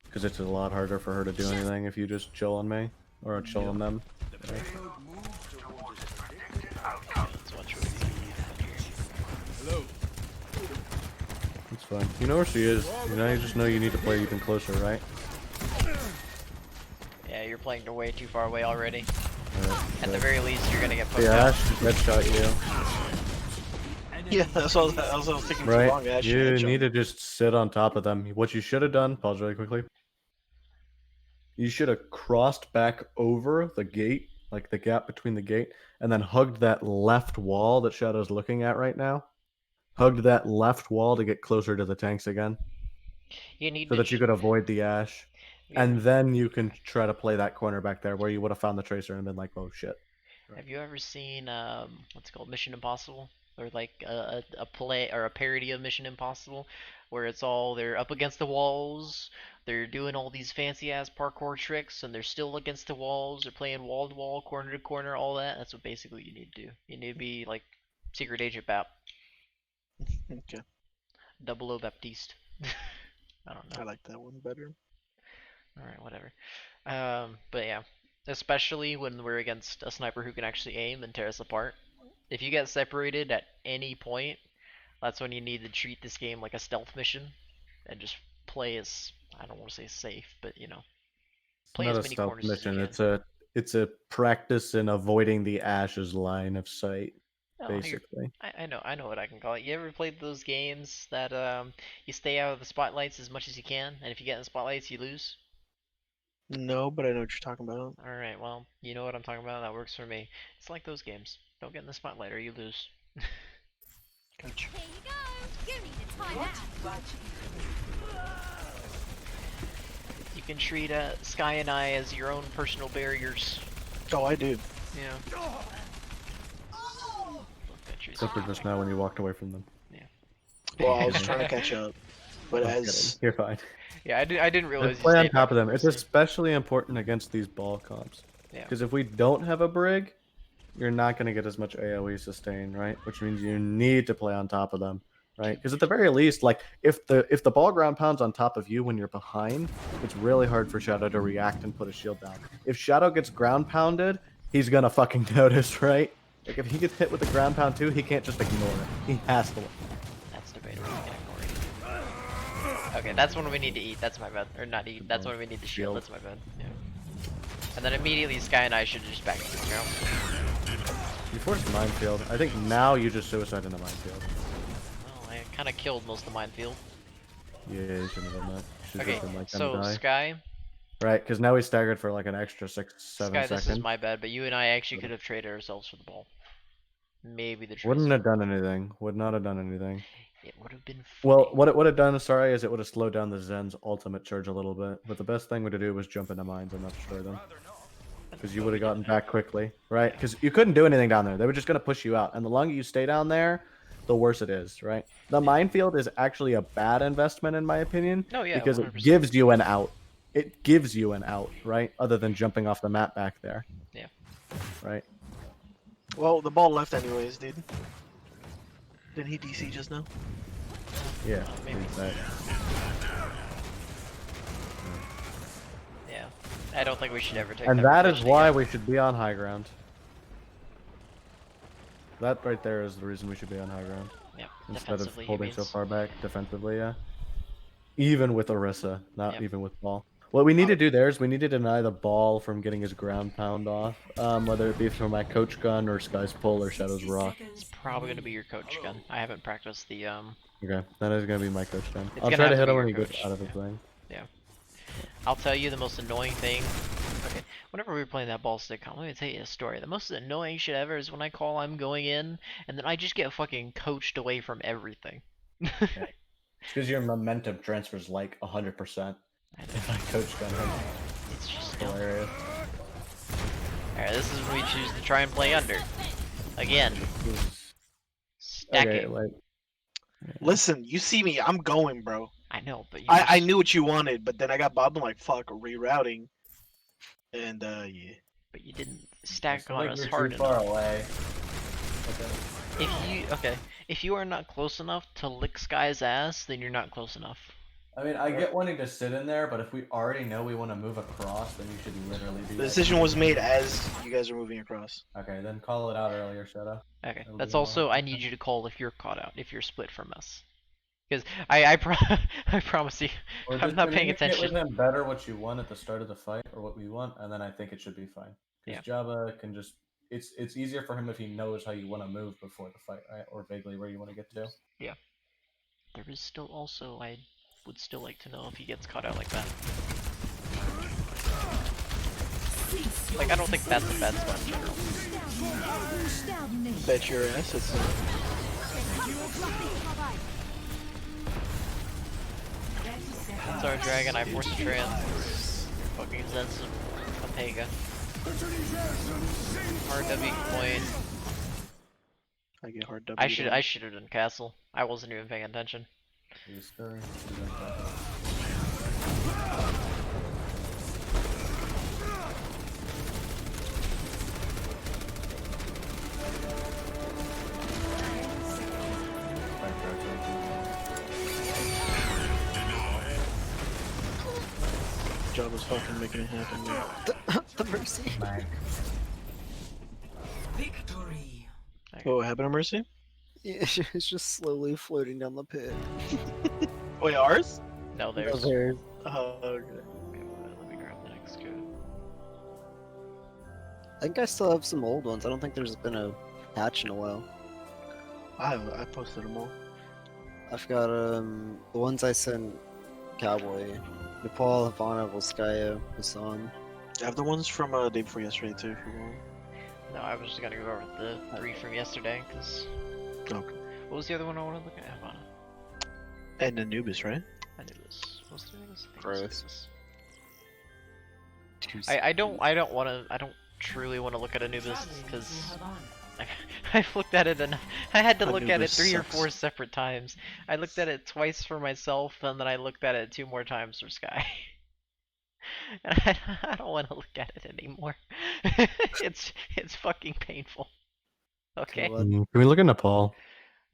Because it's a lot harder for her to do anything if you just chill on me. Or chill on them. here. Let's watch what we Hello. It's fine. You know where she is. You know, you just know you need to play even closer, right? Yeah, you're playing way too far away already. At the Right. very least, you're gonna get poked Yeah, out. Ash headshot you. Yeah, that's what I was thinking too long. Right? Ash, You headshot. need to just sit on top of them. What you should have done, pause really quickly. You should have crossed back over the gate, like the gap between the gate, and then hugged that left wall that Shadow's looking at right now. Hugged that left wall to get closer to the tanks again, You need so to that you could avoid the Ash. yeah. And then you can try to play that corner back there where you would have found the Tracer and been like, oh shit. Have you ever seen what's it called, Mission Impossible, or like a play or a parody of Mission Impossible, where it's all they're up against the walls, they're doing all these fancy ass parkour tricks, and they're still against the walls, they're playing wall to wall, corner to corner, all that. That's what basically you need to do. You need to be like Secret Agent Bap, Okay, 00 Baptiste. I don't know. I like that one better. Alright, whatever. But yeah. Especially when we're against a sniper who can actually aim and tear us apart. If you get separated at any point, that's when you need to treat this game like a stealth mission and just play as, I don't want to say safe, but you know, play Not as a many stealth corners as you mission. can. It's a practice in avoiding the Ash's line of sight, Oh, you're- basically. I know what I can call it. You ever played those games that you stay out of the spotlights as much as you can, and if you get in the spotlights, you lose? No, but I know what you're talking about. Alright, well, you know what I'm talking about. That works for me. It's like those games. Don't get in the spotlight or you lose. Gotcha. Here you go. You need a timeout. You can treat Sky and I as your own personal barriers. Oh, I do. Yeah. Except for just now when you walked away from them. Well, I was trying to catch up, but I'm as kidding. You're fine. Yeah, I didn't realize Just you play on stayed top of back them. It's first. especially important against these ball comps. Yeah. Because if we don't have a brig, you're not going to get as much AoE sustain, right? Which means you need to play on top of them, right? Because at the very least, like if the ball ground pounds on top of you when you're behind, it's really hard for Shadow to react and put a shield down. If Shadow gets ground pounded, he's gonna fucking notice, right? Like if he gets hit with the ground pound too, he can't just ignore it. He has to. That's debatable. You can ignore it. Okay, that's when we need to eat. That's my bad. Or not eat. That's when we need to shield. Shield. That's my bad. Yeah. And then immediately Sky and I should just back to the ground. You forced minefield. I think now you just suicide in the minefield. Well, I kind of killed most of the minefield. Yeah, you shouldn't have done that. You should Okay, have been like so gonna die. Sky, Right, because now he's staggered for like an extra 6-7 Sky, seconds. this is my bad, but you and I actually could have traded ourselves for the ball. Maybe the Wouldn't tracer. have done anything. Would not have done anything. It would have been. Well, funny. what it would have done, sorry, is it would have slowed down the Zen's ultimate charge a little bit. But the best thing to do was jump into mines and not destroy them. Because you would have gotten back quickly, right? Because you couldn't do anything down there. They were just going to push you out. And the longer you stay down there, the worse it is, right? The minefield is actually a bad investment, in my opinion. No, yeah, because 100%. it gives you an out. It gives you an out, right? Other than jumping off the map back there. Yeah. Right? well, the ball left anyways, dude. Did he DC just now? Yeah. Maybe. Exactly. Yeah. I don't think we should ever take. And that is position why again. we should be on high ground. That right there is the reason we should be on high ground. Yeah. Instead of Defensively, he holding so means. far back defensively, yeah. Even with Orisa, not Yep. even with Ball. What we need to do there is we need to deny the Ball from getting his ground pound off, whether it be from my coach gun or Sky's pull or Shadow's rock. It's probably gonna be your coach gun. I haven't practiced the Okay, that is gonna be my coach gun. It's I'll gonna try have to to hit be him your when he gets coach. out of his lane. I'll tell you the most annoying thing. Okay, whenever we were playing that ball stick comp, let me tell you a story. The most annoying shit ever is when I call I'm going in, and then I just get fucking coached away from everything. It's because your momentum transfers like 100%. If I coach gun him, It's just dumb. hilarious. Alright, this is when we choose to try and play under. Again, stacking. Okay, like Listen, you see me, I'm going, bro. I know, but you I just- knew what you wanted, but then I got bobbed. I'm like, fuck, rerouting. And yeah. But you didn't stack I on think us you're hard too enough. far away. If you are not close enough to lick Sky's ass, then you're not close enough. I mean, I get wanting to sit in there, but if we already know we want to move across, then you should literally be. The decision was made as you guys are moving across. Okay, then call it out earlier, Shadow. Okay, That'll that's be also alright. I need you to call if you're caught out, if you're split from us. Because I promise you, Or I'm just not paying communicate attention. with him better what you want at the start of the fight, or what we want, and then I think it should be fine. Yeah. Because Jabba can just. It's easier for him if he knows how you want to move before the fight, right? Or vaguely where you want to get to. There is still also, I would still like to know if he gets caught out like that. Like, I don't think that's a bad spot in general. Bet your ass it's Since our dragon, I force a trans. Fucking Zen's Omega. RW point. I get hard W. I should have done castle. I wasn't even paying attention. This guy. Job was fucking making it happen. Man. The Mercy. Victory. What happened to Mercy? Yeah, it's just slowly floating down the pit. Wait, ours? No, there's. There. Oh, okay. Okay, well, let me grab the next code. I think I still have some old ones. I don't think there's been a patch in a while. I posted them all. I've got the ones I sent Cowboy, Nepal, Havana, Volskaya, Hassan. I have the ones from day before yesterday too. If you want. No, I was just gonna go over the 3 from yesterday, because. Okay. What was the other one I wanted to look at? Havana. And Anubis, right? I knew this. What's the name of this? I think Gross. it's Anubis. I don't truly want to look at Anubis, because I've looked at it enough. I had to look at it Anubis 3 or sucks. 4 separate times. I looked at it twice for myself, and then I looked at it 2 more times for Sky. And I don't want to look at it anymore. it's fucking painful. Okay. Can we look at Nepal?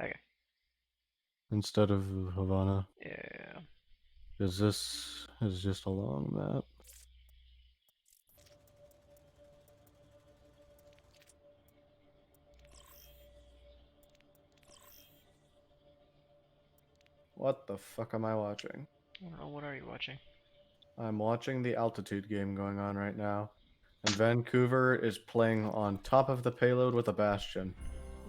Okay. Instead of Havana. Yeah. Because this is just a long map. What the fuck am I watching? I don't know, what are you watching? I'm watching the altitude game going on right now. And Vancouver is playing on top of the payload with a bastion.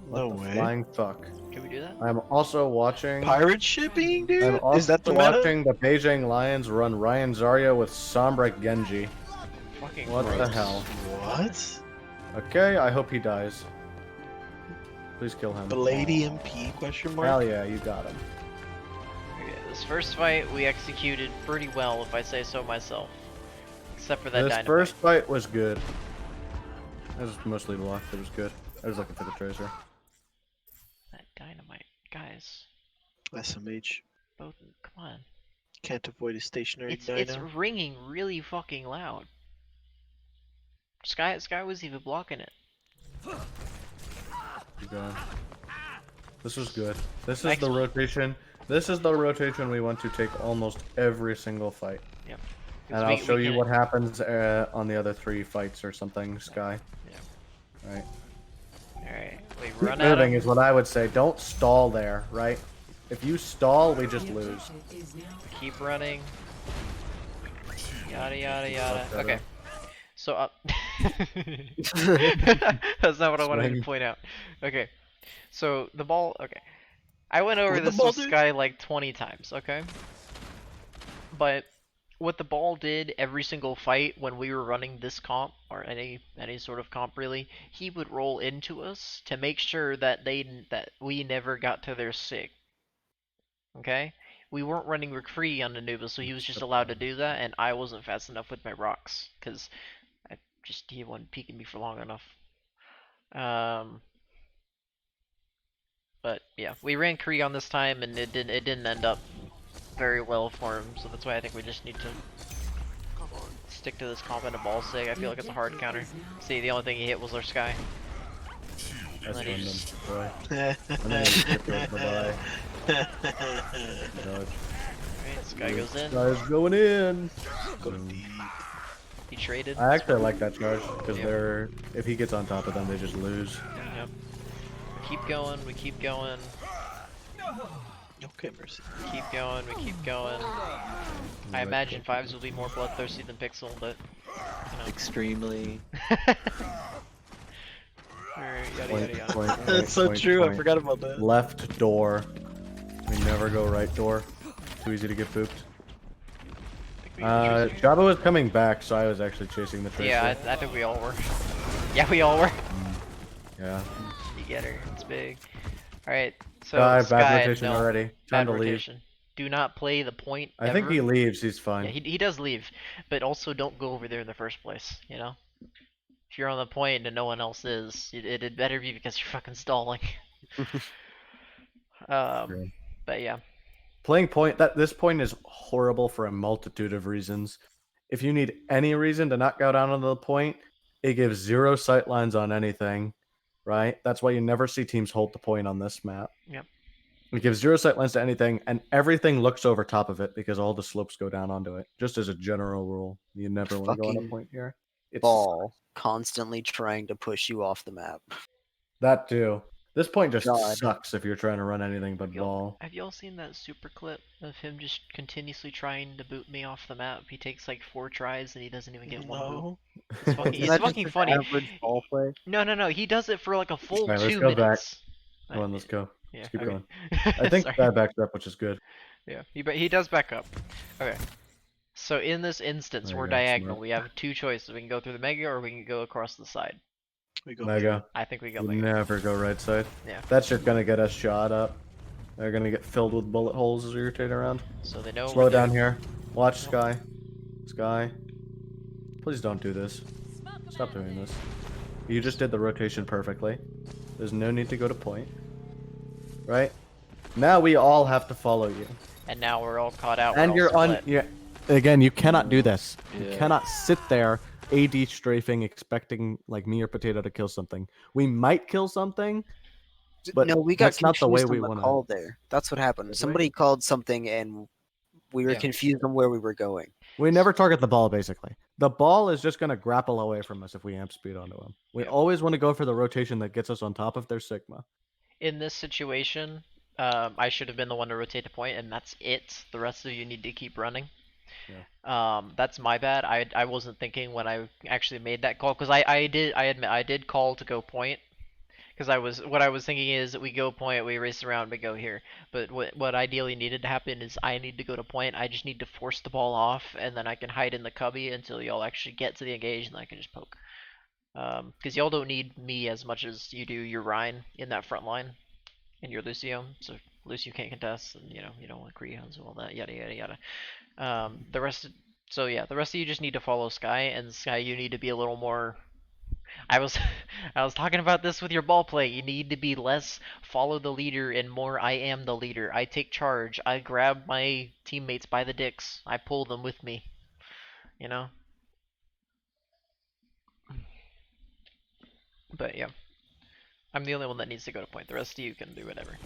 What No the way. flying fuck. Can we do that? I'm also watching Pirate shipping, dude. I'm also Is that the meta? watching the Beijing Lions run Ryan Zarya with Sombra Genji. Fucking What the gross. hell? What? Okay, I hope he dies. Please kill him. The Lady MP question mark? Hell yeah, you got him. Okay, this first fight we executed pretty well, if I say so myself. Except for that This dynamite. first fight was good. It was mostly luck, it was good. I was looking for the tracer. That dynamite. Guys, SMH. both, come on. Can't avoid a stationary It's dyno. ringing really fucking loud. Sky was even blocking it. Keep going. This was good. This is Next the one. rotation. This is the rotation we want to take almost every single fight. Yep. 'Cause And I'll we show you can- what happens on the other 3 fights or something, Sky. Yeah. Right. Alright, we Keep run at moving him. is what I would say. Don't stall there, right? If you stall, we just lose. Keep running. Yada yada yada. Fuck that Okay. up. So up. That's not what I wanted to Swing. point out. Okay. So the ball. Okay. I went over What the this ball with do? Sky like 20 times. Okay. But what the ball did every single fight when we were running this comp or any sort of comp really, he would roll into us to make sure that that we never got to their sig. Okay. We weren't running McCree on Anubis, so he was just allowed to do that, and I wasn't fast enough with my rocks, because he wasn't peeking me for long enough. But yeah, we ran Kree on this time, and it didn't end up very well for him, so that's why I think we just need to stick to this comp and a ball sig. I feel like it's a hard counter. See, the only thing he hit was our Sky. That's And then he random. just- Boy. And then you skip it, bye-bye. Dodge. Alright, Sky goes in. Guy's going in. Go deep. He traded. I actually like that charge because Yeah. they're if he gets on top of them, they just lose. Yep. We keep going, we keep going, Okay, Mercy. we keep going, we keep going. I imagine 5s will be more bloodthirsty than Pixel, but Extremely. Alright, yada Point, yada yada. point, point, That's so point, true. I point. forgot about that. Left door. We never go right door. Too easy to get pooped. Jabba was coming back, so I was actually chasing the tracer. Yeah, I think we all were. Yeah, we all were. Yeah. You get her, it's big. Alright, so Bad Sky, rotation no, already. bad Time to leave. rotation. Do not play the point I think ever. he leaves. He's fine. Yeah, he does leave, but also don't go over there in the first place, you know? If you're on the point and no one else is, it'd better be because you're fucking stalling. True. But yeah. Playing point, this point is horrible for a multitude of reasons. If you need any reason to not go down on the point, it gives 0 sight lines on anything, right? That's why you never see teams hold the point on this map. Yep. It gives 0 sight lines to anything, and everything looks over top of it because all the slopes go down onto it. Just as a general rule, you never want to go on a Fucking point here. It's Ball constantly trying to push you off the map. that too. This point just God. sucks if you're trying to run anything but ball. Have y'all seen that super clip of him just continuously trying to boot me off the map? He takes like 4 tries and he doesn't even get one boot. No. It's fucking, Isn't it's that just fucking an funny. Average ball play. No. He does it for like a full Alright, let's 2 go back. minutes. Come on, let's go. Yeah, Let's keep okay. going. I think Sorry. that backs up, which is good. Yeah, he does back up. Okay. So in this instance, There we're you go, diagonal. smart. We have 2 choices. We can go through the mega or we can go across the side. We go Mega. I think we go You mega. never go right side. Yeah. That's just gonna get us shot up. They're gonna get filled with bullet holes as we rotate around. So they know Slow we're down there. here. Watch Sky. Sky. Please don't do this. Smoke 'em Stop out. doing this. You just did the rotation perfectly. There's no need to go to point. Right? Now we all have to follow you. And now we're all caught out. And we're you're all on. split. Yeah. Again, you cannot do this. You Yeah. cannot sit there, AD strafing, expecting like me or Potato to kill something. We might kill something, but no, we got that's not the way confused we on the want to. call there. That's what happened. Did we? Somebody called something and we were Yeah. confused on where we were going. We never target the ball, basically. The ball is just going to grapple away from us if we amp speed onto him. We Yeah. always want to go for the rotation that gets us on top of their Sigma. In this situation, I should have been the one to rotate the point, and that's it. The rest of you need to keep running. That's my bad. I wasn't thinking when I actually made that call because I admit I did call to go point because what I was thinking is we go point, we race around, we go here. But what ideally needed to happen is I need to go to point. I just need to force the ball off, and then I can hide in the cubby until y'all actually get to the engage, and then I can just poke. Because y'all don't need me as much as you do your Rhine in that front line, and your Lucio. So Lucio can't contest, and you don't want Creons and all that, yada yada yada. The rest of you just need to follow Sky, and Sky, you need to be a little more. I was talking about this with your ball play. You need to be less follow the leader and more I am the leader. I take charge. I grab my teammates by the dicks. I pull them with me. You know? But yeah. I'm the only one that needs to go to point. The rest of you can do whatever.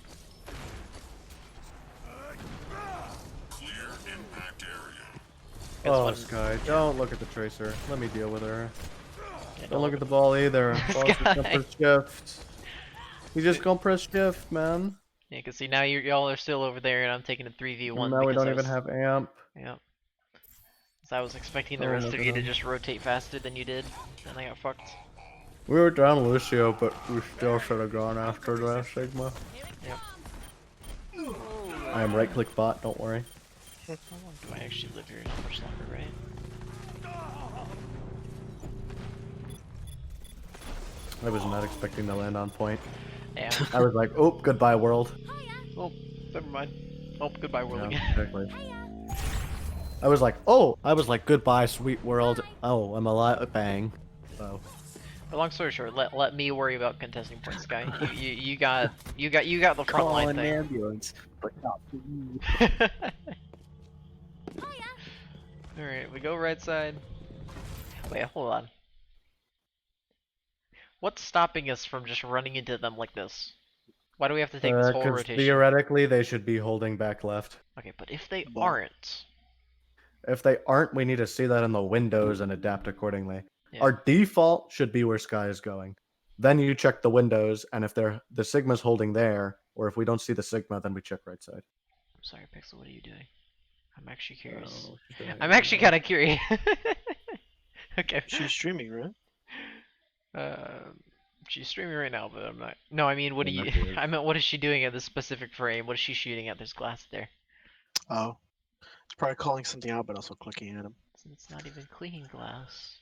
It's Oh, one- Sky, don't look at the tracer. Let me deal with her. yeah, Don't look at the ball either. Ball's just gonna Sky. press shift. You just gonna press shift, man. Yeah, cause see now y'all are still over there, and I'm taking a 3v1. Now we because don't I even was- have amp. Yeah. So I was expecting the Oh, rest look of at you to him. just rotate faster than you did, and I got fucked. We were down Lucio, but we still should have gone after the Sigma. Here it Yep. comes. I am right click bot, don't worry. How long do I actually live here? Much longer, right? I was not expecting to land on point. Yeah. I was like, oh, goodbye world. Oh, never mind. Oh, goodbye world Yeah, again. exactly. I was like, goodbye sweet world. Oh, I'm alive. Bang. So. But long story short, let me worry about contesting points, guy. You got the front Call line an thing. ambulance, but not for you. Alright, we go right side. Wait, hold on. What's stopping us from just running into them like this? Why do we have to take this whole 'Cause rotation? theoretically, they should be holding back left. Okay, but if they Well- aren't, If they aren't, we need to see that in the windows and adapt accordingly. Yeah. Our default should be where Sky is going. Then you check the windows, and if the Sigma's holding there, or if we don't see the Sigma, then we check right side. I'm sorry, Pixel, what are you doing? I'm actually curious. Oh, she's doing I'm it. actually kind of curious. Okay. She's streaming, right? She's streaming right now, but I'm not. No, I mean, what do I'm you? not curious. I meant, what is she doing at this specific frame? What is she shooting at? There's glass there. Oh. It's probably calling something out, but also clicking at him. It's not even clean glass.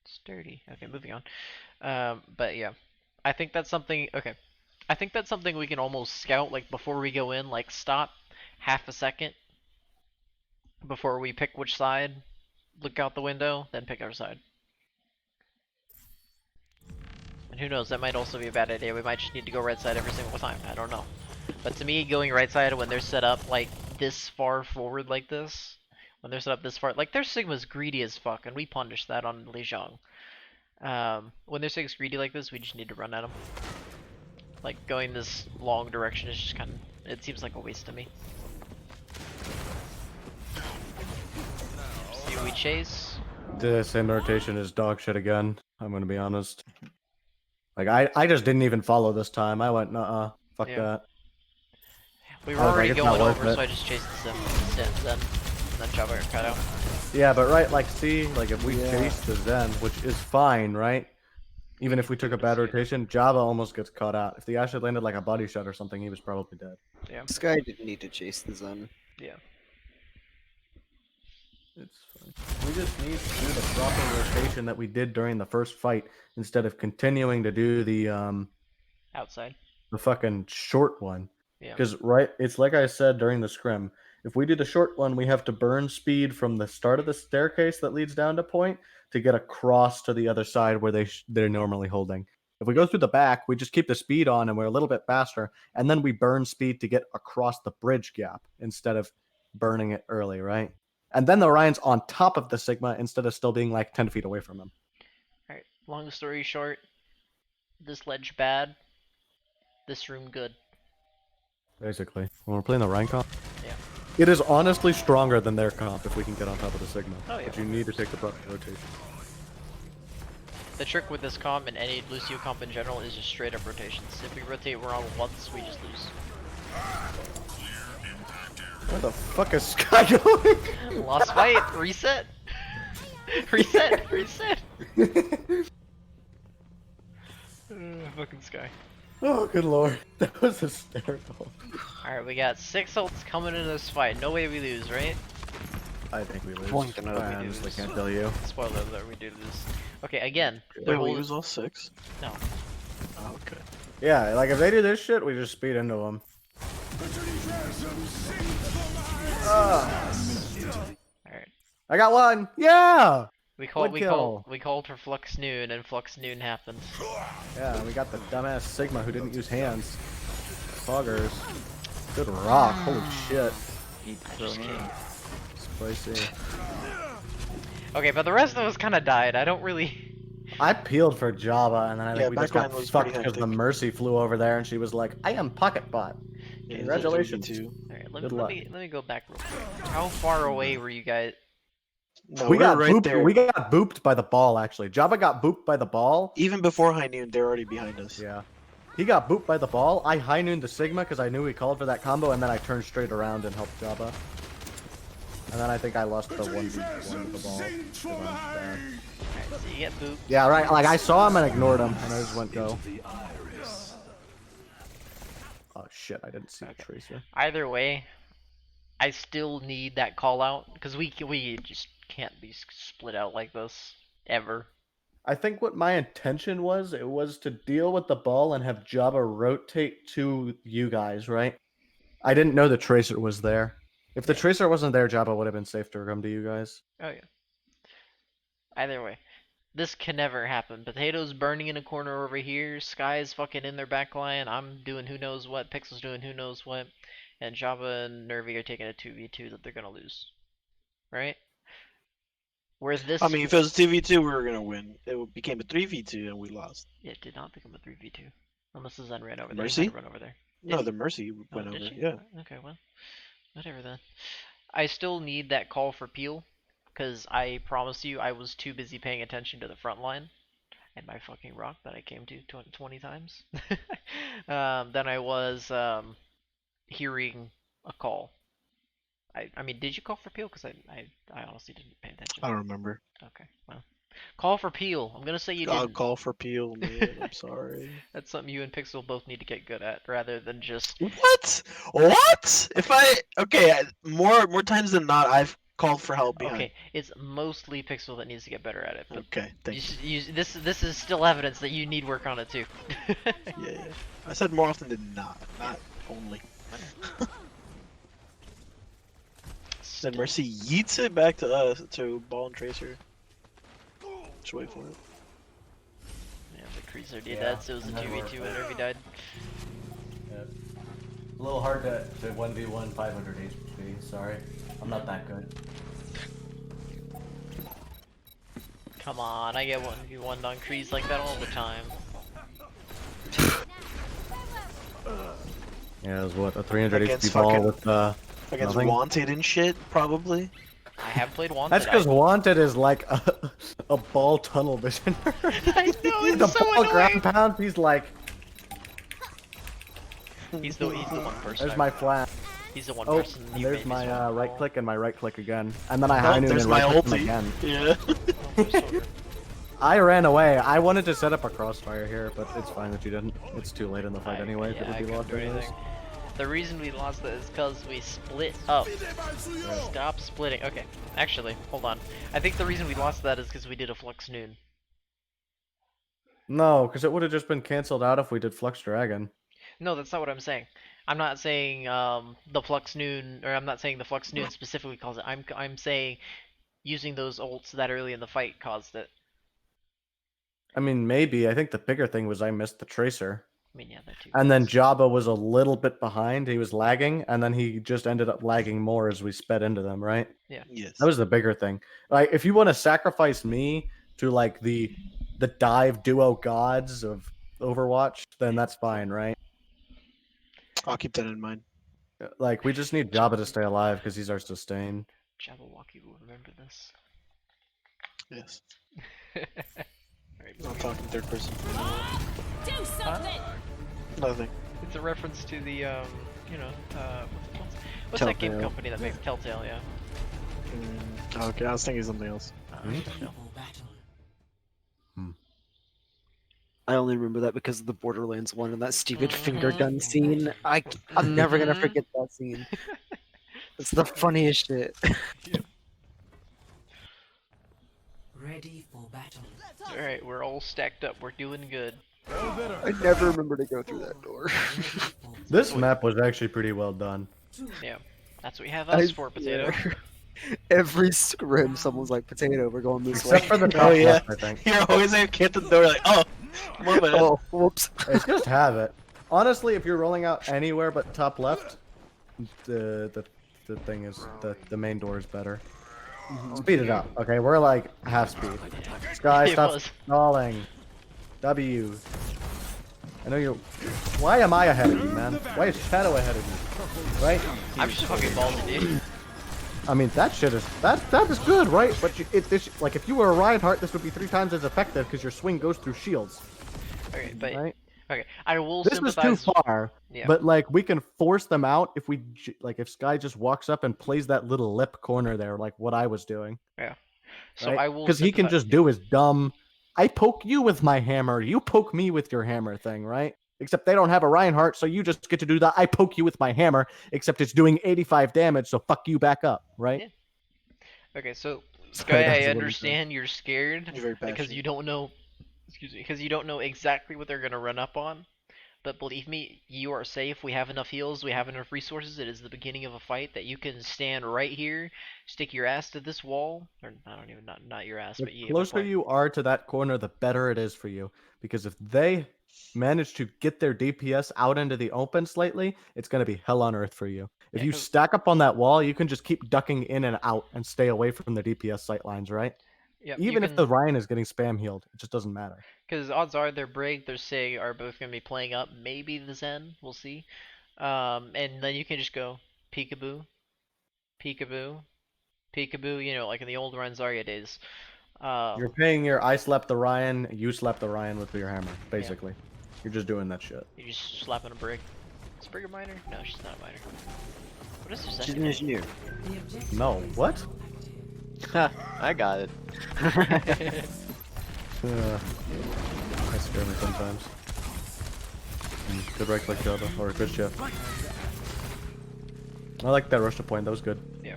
It's dirty. Okay, moving on. But yeah, I think that's something. Okay, I think that's something we can almost scout like before we go in. Like stop half a second before we pick which side. Look out the window, then pick our side. And who knows, that might also be a bad idea. We might just need to go right side every single time. I don't know. But to me, going right side when they're set up like this far forward like this, when they're set up this far, like their Sigma's greedy as fuck, and we punish that on Lijiang. When their Sigma's greedy like this, we just need to run at them. Like going this long direction is just kind of, it seems like a waste to me. See what we chase. This end rotation is dog shit again. I'm gonna be honest. Like I just didn't even follow this time. I went, fuck Yeah. that. We were I was like, already it's going not worth over, it. so I just chased the sim instead then. And then Java got cut out. Yeah, but right, like, see, like if we Yeah. chase the Zen, which is fine, right? Even if we took a bad rotation, Java almost gets caught out. If the Ash had landed like a body shot or something, he was probably dead. This guy didn't need to chase the Zen. Yeah. It's fine. We just need to do the proper rotation that we did during the first fight instead of continuing to do the Outside. fucking short one. Yeah. Because right, it's like I said during the scrim. If we do the short one, we have to burn speed from the start of the staircase that leads down to point to get across to the other side where they're normally holding. If we go through the back, we just keep the speed on and we're a little bit faster, and then we burn speed to get across the bridge gap instead of burning it early, right? And then the Orion's on top of the Sigma instead of still being like 10 feet away from him. Alright, long story short, this ledge bad, this room good. Basically, when we're playing the Rhine comp, Yeah. it is honestly stronger than their comp if we can get on top of the Sigma. Oh, yeah. But you need to take the proper rotation. The trick with this comp and any Lucio comp in general is just straight up rotations. If we rotate wrong once, we just lose. Where the fuck is Sky going? Lost fight, reset! Reset, reset! Fucking Sky. Oh, good lord. That was hysterical. Alright, we got 6 ults coming into this fight. No way we lose, right? I think we lose. Point to know I we honestly lose. can't tell you. Spoiler alert, we do lose. Okay, again. Wait, they're we holding- lose all 6? No. Oh, okay. Yeah, like if they do this shit, we just speed into them. Alright. I got one! Yeah! We One called for Flux Noon and Flux Noon happened. Yeah, we got the dumbass Sigma who didn't use hands. Foggers. Good rock, holy shit. Just kidding. Spicy. Okay, but the rest of us kind of died. I don't really. I peeled for Java, and then I think Yeah, we just got backline was fucked pretty because the hectic. Mercy flew over there and she was like, I am Pocket Bot. Yeah, Congratulations. too. Alright, Good let me go back real quick. How far away were you guys? No, we we're got right booped. there. We got booped by the ball, actually. Java got booped by the ball. Even before High Noon, they're already behind us. Yeah. He got booped by the ball. I high nooned the Sigma because I knew he called for that combo, and then I turned straight around and helped Java. And then I think I lost the 1v1 with the ball. 'cause I was bad. Alright, so you get booped. Yeah, right. Like I saw him and ignored him, and I just went go. The iris. Oh shit! I didn't see Okay. Tracer. Either way, I still need that call out because we just can't be split out like this ever. I think what my intention was, it was to deal with the ball and have Java rotate to you guys, right? I didn't know the Tracer was there. If the Tracer wasn't there, Java would have been safe to come to you guys. Oh yeah. Either way, this can never happen. Potatoes burning in a corner over here. Sky's fucking in their backline. I'm doing who knows what. Pixel's doing who knows what. And Java and Nervy are taking a 2v2 that they're gonna lose. Right? Whereas this. I mean, if it was 2v2, we were gonna win. It became a 3v2 and we lost. It did not become a 3v2. Unless the Zen ran over Mercy? there. Run over there. No, Did- the Mercy Oh, went did over. she? Yeah. Okay, well, whatever then. I still need that call for Peel, because I promise you I was too busy paying attention to the front line and my fucking rock that I came to 20 times than I was hearing a call. I mean, did you call for Peel? Because I honestly didn't pay attention. I don't remember. Okay, well. Call for Peel. I'm gonna say you I'll didn't. call for Peel, man. I'm sorry. That's something you and Pixel both need to get good at, rather than just What? What? If more times than not, I've called for help behind. okay. It's mostly Pixel that needs to get better at it. But Okay, thank you. this is still evidence that you need work on it too. Yeah. I said more often than not only. Then Mercy yeets it back to us, to Ball and Tracer. Just wait for it. Yeah, the freezer did Yeah, that, so it was a that 2v2 worked. whenever he died. Yeah. A little hard to 1v1 500 HP. Sorry, I'm not that good. Come on, I get 1v1 on Kreese like that all the time. Yeah, it was what, a 300 Against HP ball fucking- with Against nothing? Wanted and shit, probably. I have played Wanted. That's because Wanted is like a ball tunnel vision. I know, The it's so ball ground annoying! pound, he's like, He's the one person. there's my flash. He's the one Oh, person. and you there's made me my swap right ball. click and my right click again. And then I Oh, high noon there's and my right click him ulti. again. Yeah. Oh, I'm so good. I ran away. I wanted to set up a crossfire here, but it's fine that you didn't. It's too late in the fight anyway. Yeah, It would I be couldn't lost do anyways. anything. The reason we lost that is because we split up. Stop splitting. Okay, actually, hold on. I think the reason we lost that is because we did a Flux Noon. No, because it would have just been canceled out if we did Flux Dragon. No, that's not what I'm saying. I'm not saying the Flux Noon, or I'm not saying the Flux Noon specifically caused it. I'm saying using those ults that early in the fight caused it. I mean, maybe. I think the bigger thing was I missed the Tracer. I mean, yeah, that too. And then Jabba was a little bit behind. He was lagging, and then he just ended up lagging more as we sped into them, right? Yes. That was the bigger thing. Like, if you want to sacrifice me to like the dive duo gods of Overwatch, then that's fine, right? I'll keep that in mind. Like, we just need Jabba to stay alive because he's our sustain. Jabberwocky will remember this. Yes. Alright, I'm talking third person. Do something! Nothing. it's a reference to the what's that game Telltale. company that makes Telltale? Yeah. Okay, I was thinking something else. I don't know. I only remember that because of the Borderlands one and that stupid finger gun scene. I'm never gonna forget that scene. It's the funniest shit. Ready for battle. All right, we're all stacked up. We're doing good. I never remember to go through that door. This map was actually pretty well done. Yeah, that's what we have I us for, Potato. swear. Every scrim, someone's like, "Potato, we're going this Except way." for the top Oh, yeah. left, I think. You're always at the door like, oh, my bad. Oh, whoops. It's just have it. Honestly, if you're rolling out anywhere but top left, the thing is the main door is better. Speed it up. Okay, we're like half speed. Sky, It stop was. stalling. W. I know you're. Why am I ahead of you, man? Why is Shadow ahead of you? Right? I'm just fucking ballsy, dude. I mean, that shit is that is good, right? But like if you were a Reinhardt, this would be 3 times as effective because your swing goes through shields, Okay, but right? okay, I will This is sympathize. too far. Yeah. But like we can force them out if we like if Sky just walks up and plays that little lip corner there, like what I was doing. So I will. Because he can sympathize- just do his dumb. I poke you with my hammer, you poke me with your hammer thing, right? Except they don't have a Reinhardt, so you just get to do the I poke you with my hammer, except it's doing 85 damage, so fuck you back up, right? Yeah. Okay, so Sky, Sky, that's I what he understand you're scared You're very because passionate. you don't know. Excuse me, because you don't know exactly what they're gonna run up on. But believe me, you are safe. We have enough heals. We have enough resources. It is the beginning of a fight that you can stand right here, stick your ass to this wall, or I don't even not your ass, The but you get my closer point. you are to that corner, the better it is for you. Because if they manage to get their DPS out into the open slightly, it's going to be hell on earth for you. If Yeah, you 'cause- stack up on that wall, you can just keep ducking in and out and stay away from the DPS sightlines, right? Yeah, Even if the Ryan is getting spam healed, it just doesn't matter. because odds are their Brig, their Sig are both gonna be playing up. Maybe the Zen, we'll see. And then you can just go peekaboo, peekaboo, peekaboo. You know, like in the old Ranzaria days. You're paying your I slept the Ryan, you slept the Ryan with your hammer, basically. You're just doing that shit. You just slapping a Brig. Is Brig a miner? No, she's not a miner. What is this? She's an engineer. The objective No, what? I got it. I scare me sometimes. Good right click, Java, or good shift. I like that rush to point, that was good. Yeah.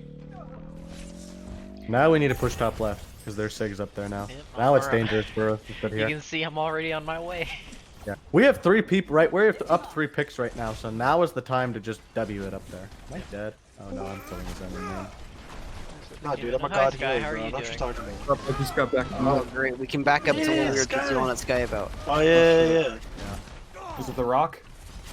Now we need to push top left, because their Sig's up there now. Yep, Now it's alright. dangerous for us to sit You here. can see I'm already on my way. Yeah. We have 3 people, right? We're up 3 picks right now, so now is the time to just W it up there. Am I dead? Oh no, I'm killing his enemy, man. No, dude, I'm a Hi, god Sky, healer, how are bro. you I'm not just doing? talking to me. I just got back. Oh, great. We can back up to what we Yeah, were just Sky. yelling at Sky about. Oh, yeah. Is it the Rock?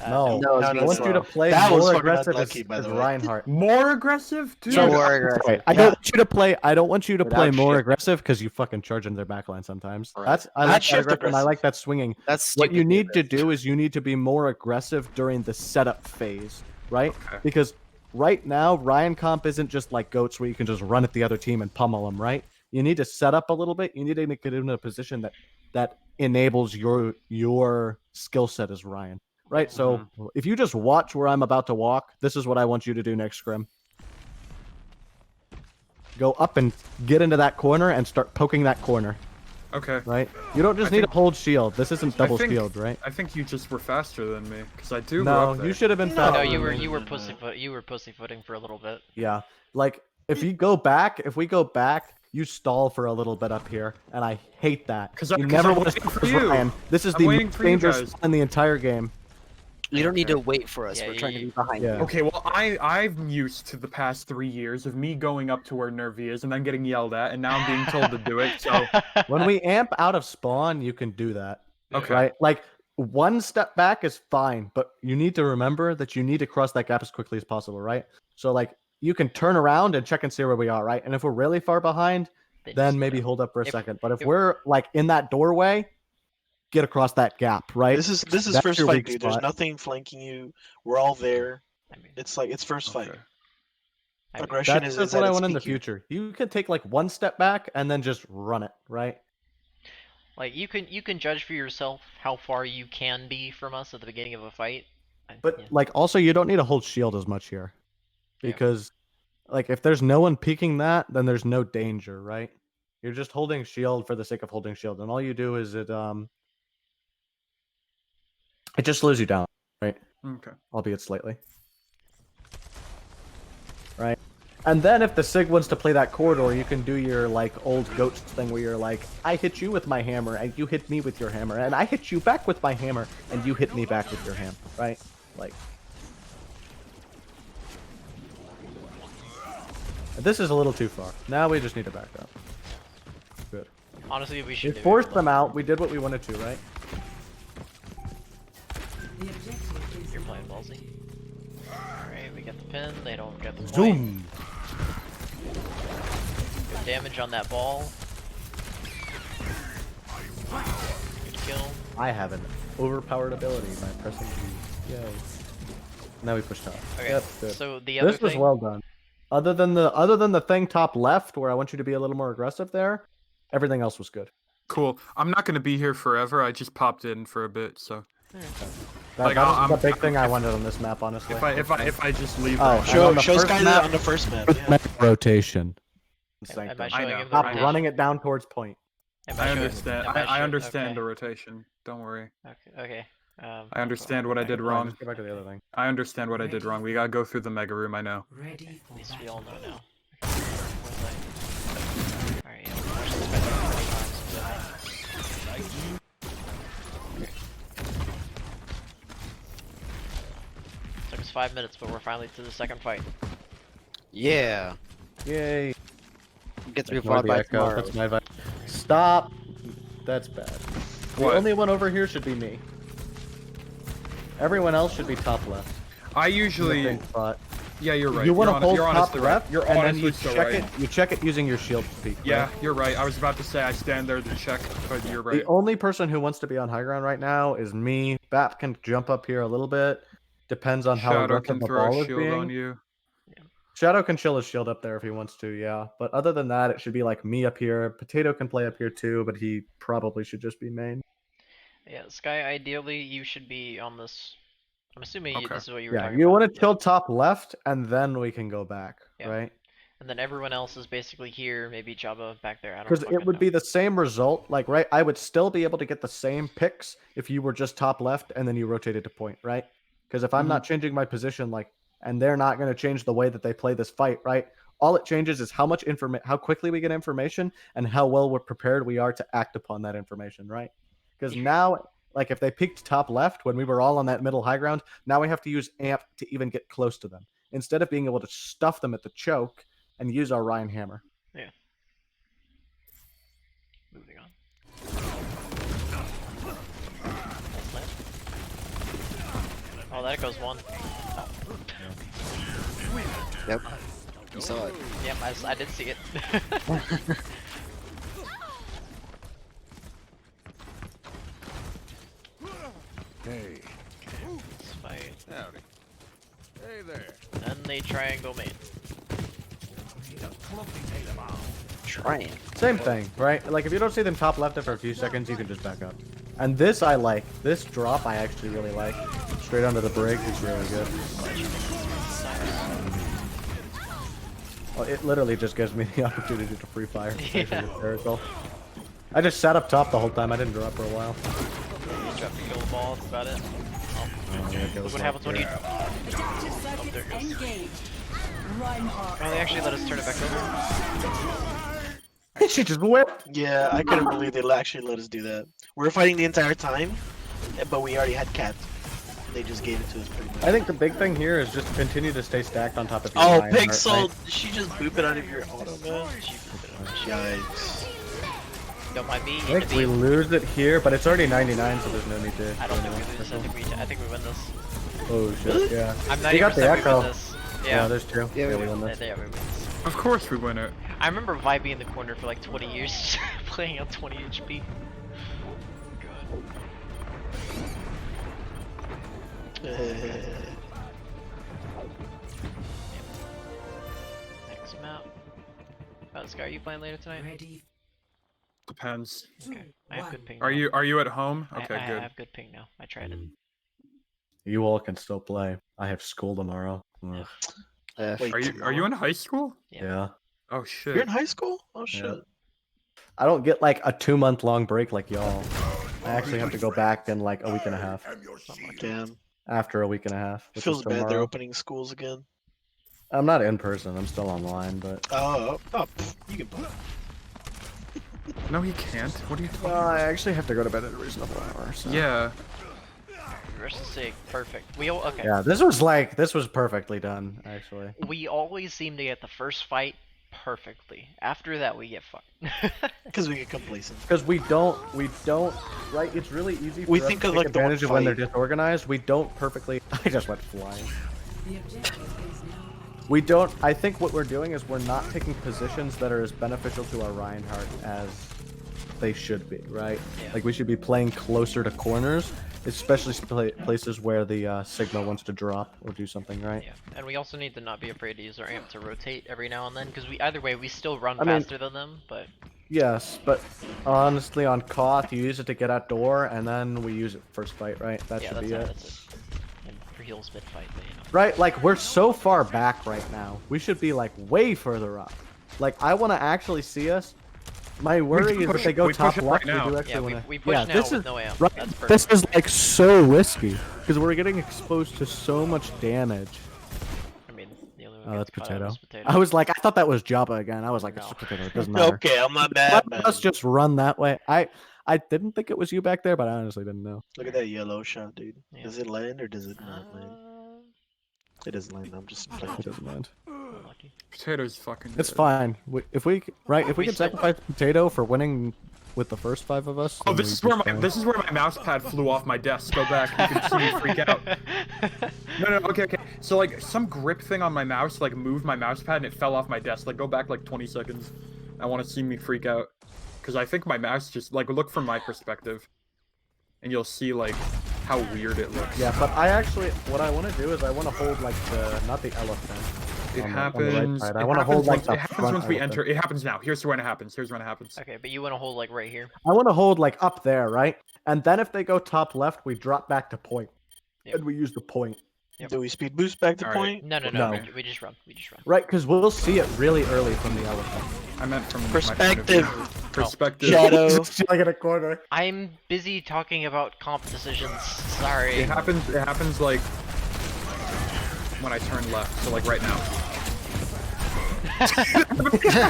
No, No, it's I being want you to slow. play That was more fucking aggressive unlucky, as, by the as way. Reinhardt. More aggressive, dude. So No, more I'm aggressive. sorry. I Yeah. don't want you to play. I don't want you to play Without more shift. aggressive because you fucking charge in their backline sometimes. Right. That's I Not like that shift aggression. I aggressive. like that swinging. That's stupid. What you need to Davis. do is you need to be more aggressive during the setup phase, right? Okay. Because right now Ryan comp isn't just like goats where you can just run at the other team and pummel them, right? You need to set up a little bit. You need to get in a position that enables your skill set as Ryan. Right, so if you just watch where I'm about to walk, this is what I want you to do next scrim. Go up and get into that corner and start poking that corner, Okay. right? You don't just I need think- to hold shield. This isn't double think- shield, right? I think you just were faster than me, because I do. No, go up there. you should have been No, faster. No, no, you were no. pussyfooting for a little bit. Yeah, like if we go back, you stall for a little bit up here, and I hate that. 'Cause You I'm never want to waiting for stall you. Ryan. This is I'm the waiting most for you dangerous guys. spot in the entire game. You don't need to wait for us. Yeah, We're trying to you- be behind Yeah. you. Okay, well, I'm used to the past 3 years of me going up to where Nervy is and then getting yelled at, and now I'm being told to do it. So When we amp out of spawn, you can do that. okay, Right? Like one step back is fine, but you need to remember that you need to cross that gap as quickly as possible, right? So like you can turn around and check and see where we are, right? And if we're really far behind, They just then go maybe down. hold up for a If- second. But if if- we're like in that doorway, get across that gap, right? This is That's first your fight, weak dude. There's spot. nothing flanking you. We're all there. I mean, It's first fight. Okay. I mean, Aggression That's is just at what I its want in the peak here. future. You can take like one step back and then just run it, right? like you can judge for yourself how far you can be from us at the beginning of a fight. But Yeah. like also you don't need to hold shield as much here. Yeah. Because like if there's no one peeking that, then there's no danger, right? You're just holding shield for the sake of holding shield. And all you do is it just slows you down, Okay. albeit slightly. Right? And then if the Sig wants to play that corridor, you can do your like old goats thing where you're like, I hit you with my hammer and you hit me with your hammer, and I hit you back with my hammer and you hit me back with your hammer, right? Like this is a little too far. Now we just need to back up. Good. Honestly, we We should do forced it. them out. We did what we wanted to, right? The objective is You're playing ballsy. Alright, we get the pin, they don't get the point. Zoom. Good damage on that ball. Good kill. I have an overpowered ability by pressing B. Yay. Now we pushed top. Okay, Yep, good. so the other This was thing, well done. Other than the thing top left where I want you to be a little more aggressive there, everything else was good. Cool. I'm not gonna be here forever. I just popped in for a bit, so That, Like, that was I'm- the big thing I wanted on this map, honestly. if I just leave. Oh, right and now- Show on the show first Sky map- that on the first map. Yeah. rotation. am I I showing know. him the Stop rotation? running it down towards point. Am I showing- understand. am I show- understand okay. the rotation. Don't worry. Okay. I understand what I did Fine, wrong. Just go back to the other thing. I understand what I did wrong. We gotta go through the mega room. I know. ready for At least we all battle. know now. Okay, Alright, yeah, we'll watch this back many times. Took us 5 minutes, but we're finally to the second fight. Yeah. Yay. Get to be Ignore followed the by echo. tomorrow. That's my advice. Stop. That's bad. The What? only one over here should be me. Everyone else should be top left. I in the usually. pink spot. Yeah, you're right. You want to You're hold you're top honestly right. left, You're and then honestly you so check right. it. You check it using your shield peak. Yeah, right? you're right. I was about to say I stand there to check, but you're right. The only person who wants to be on high ground right now is me. Bap can jump up here a little bit. Depends on how Shadow aggressive can the throw ball a is shield being. on you. Shadow can chill his shield up there if he wants to, yeah. But other than that, it should be like me up here. Potato can play up here too, but he probably should just be main. Yeah, Sky, ideally you should be on this. I'm assuming Okay. this is what you were Yeah, talking you about. want to tilt top left, and then we can go back, Yeah. right? And then everyone else is basically here, maybe Jabba back there. I don't Because fucking it would know. be the same result, like, right? I would still be able to get the same picks if you were just top left and then you rotated to point, right? Because if I'm not changing my position, like, and they're not going to change the way that they play this fight, right? All it changes is how much how quickly we get information and how well we're prepared we are to act upon that information, right? Because now, like, if they peaked top left when we were all on that middle high ground, now we have to use amp to even get close to them. Instead of being able to stuff them at the choke and use our Ryan hammer. Moving on. That's nice. Oh, there goes one. Oh. Yep. You saw it. Yep, I did see it. Hey. Let's fight. Howdy. Hey there. And they triangle main. Trying. Same thing, right? Like if you don't see them top left after a few seconds, you can just back up. And this I like. This drop I actually really like. Straight onto the brig is really good. Well, it literally just gives me the opportunity to free fire. It's actually hysterical. I just sat up top the whole time. I didn't drop for a while. You drop the gold ball, that's about it. Oh, yeah, it goes Look what like happens when you... there. Oh, there it goes. Engaged. Reinhardt. Oh, they actually let us turn it back over. She just whipped. Yeah, I couldn't believe they actually let us do that. We were fighting the entire time, but we already had capped. They just gave it to us pretty much. I think the big thing here is just continue to stay stacked on top of your Oh, Reinhardt, Pixel! right? She just booped it out of your auto, man. Yikes. Don't mind me. I think we lose it here, but it's already 99, so there's no need to. I don't think we lose. I think we win this. Oh shit! Yeah. I'm not You even got the sure we echo. win this. Yeah, Yeah. there's two. Yeah, Yeah, we we won Yeah, this. we win this. Of course we win it. I remember vibing in the corner for like 20 years, playing on 20 HP. Next map. Sky, are you playing later tonight? Ready. Depends. Okay. I have good ping. Are now. you at home? I- Okay, I good. have good ping now. I tried it. You all can still play. I have school tomorrow. Ugh. Wait, Are you in high school? Yeah. Yeah. Oh shit. You're in high school? Oh shit. Yeah. I don't get like a 2-month long break like y'all. I actually have to go back in like a week and a half. Damn. After a week and a half. which is Feels bad they're tomorrow. opening schools again. I'm not in person. I'm still online, but You can play. No, he can't. What are you talking I actually have to go to bed at a reasonable hour. So. Yeah. Rest is sick. Perfect. We all okay. Yeah, this was perfectly done actually. We always seem to get the first fight perfectly. After that, we get fucked. Because we get complacent. Because we don't, right? It's really easy for We us think to of, take like, the one advantage of when they're fight. disorganized. We don't perfectly. I just went flying. The objective is now. We don't. I think what we're doing is we're not taking positions that are as beneficial to our Reinhardt as they should be, right? Yeah. Like we should be playing closer to corners, especially places where the Sigma wants to drop or do something, right? Yeah, and we also need to not be afraid to use our amp to rotate every now and then, because either way we still run I mean- faster than them. But Yes, but honestly, on Koth, you use it to get out door, and then we use it first fight, right? That yeah, should that's be it. it. That's it. And for heals mid fight, but you know. Right, like we're so far back right now. We should be like way further up. Like I want to actually see us. My worry is if they go we top push it left, right now. we do actually Yeah, want to. we push now this with is no amp. right. That's This perfect. is like so risky because we're getting exposed to so much damage. I mean, the only one Oh, who that's gets caught out potato. is potato. I was like, I thought that was Jabba again. I was like, it's No. just potato. It doesn't matter. Okay, I'm not bad, man. Let us just run that way. I didn't think it was you back there, but I honestly didn't know. Look at that yellow shot, dude. Yeah. Does it land or does it not land? It doesn't land. I'm just playing. It doesn't land. Unlucky. Potato's fucking. It's good. fine. If we We could still- sacrifice potato for winning with the first 5 of us. Oh, then this we'd is be where my fine. mouse pad flew off my desk. Go back. You can see me freak out. No, okay. So like some grip thing on my mouse like moved my mouse pad and it fell off my desk. Like go back like 20 seconds. I want to see me freak out because I think my mouse just like look from my perspective, and you'll see like how weird it looks. Yeah, but I actually, what I want to do is I want to hold like the, not the elephant. It on the right happens. side. I it want to happens hold like once- the It happens front once we elephant. enter. It happens now. Here's when it happens. Here's when it happens. Okay, but you want to hold like right here. I want to hold like up there, right? And then if they go top left, we drop back to point. Yep. And we use the point. Yep. Do we speed boost back to Alright. point? No. No. We just run. We just run. Right, because we'll see it really early from the elephant. I meant from Perspective. My point of view. Perspective. Shadow. Just like in a corner. I'm busy talking about comp decisions. Sorry. It happens. It happens like when I turn left. So like right now.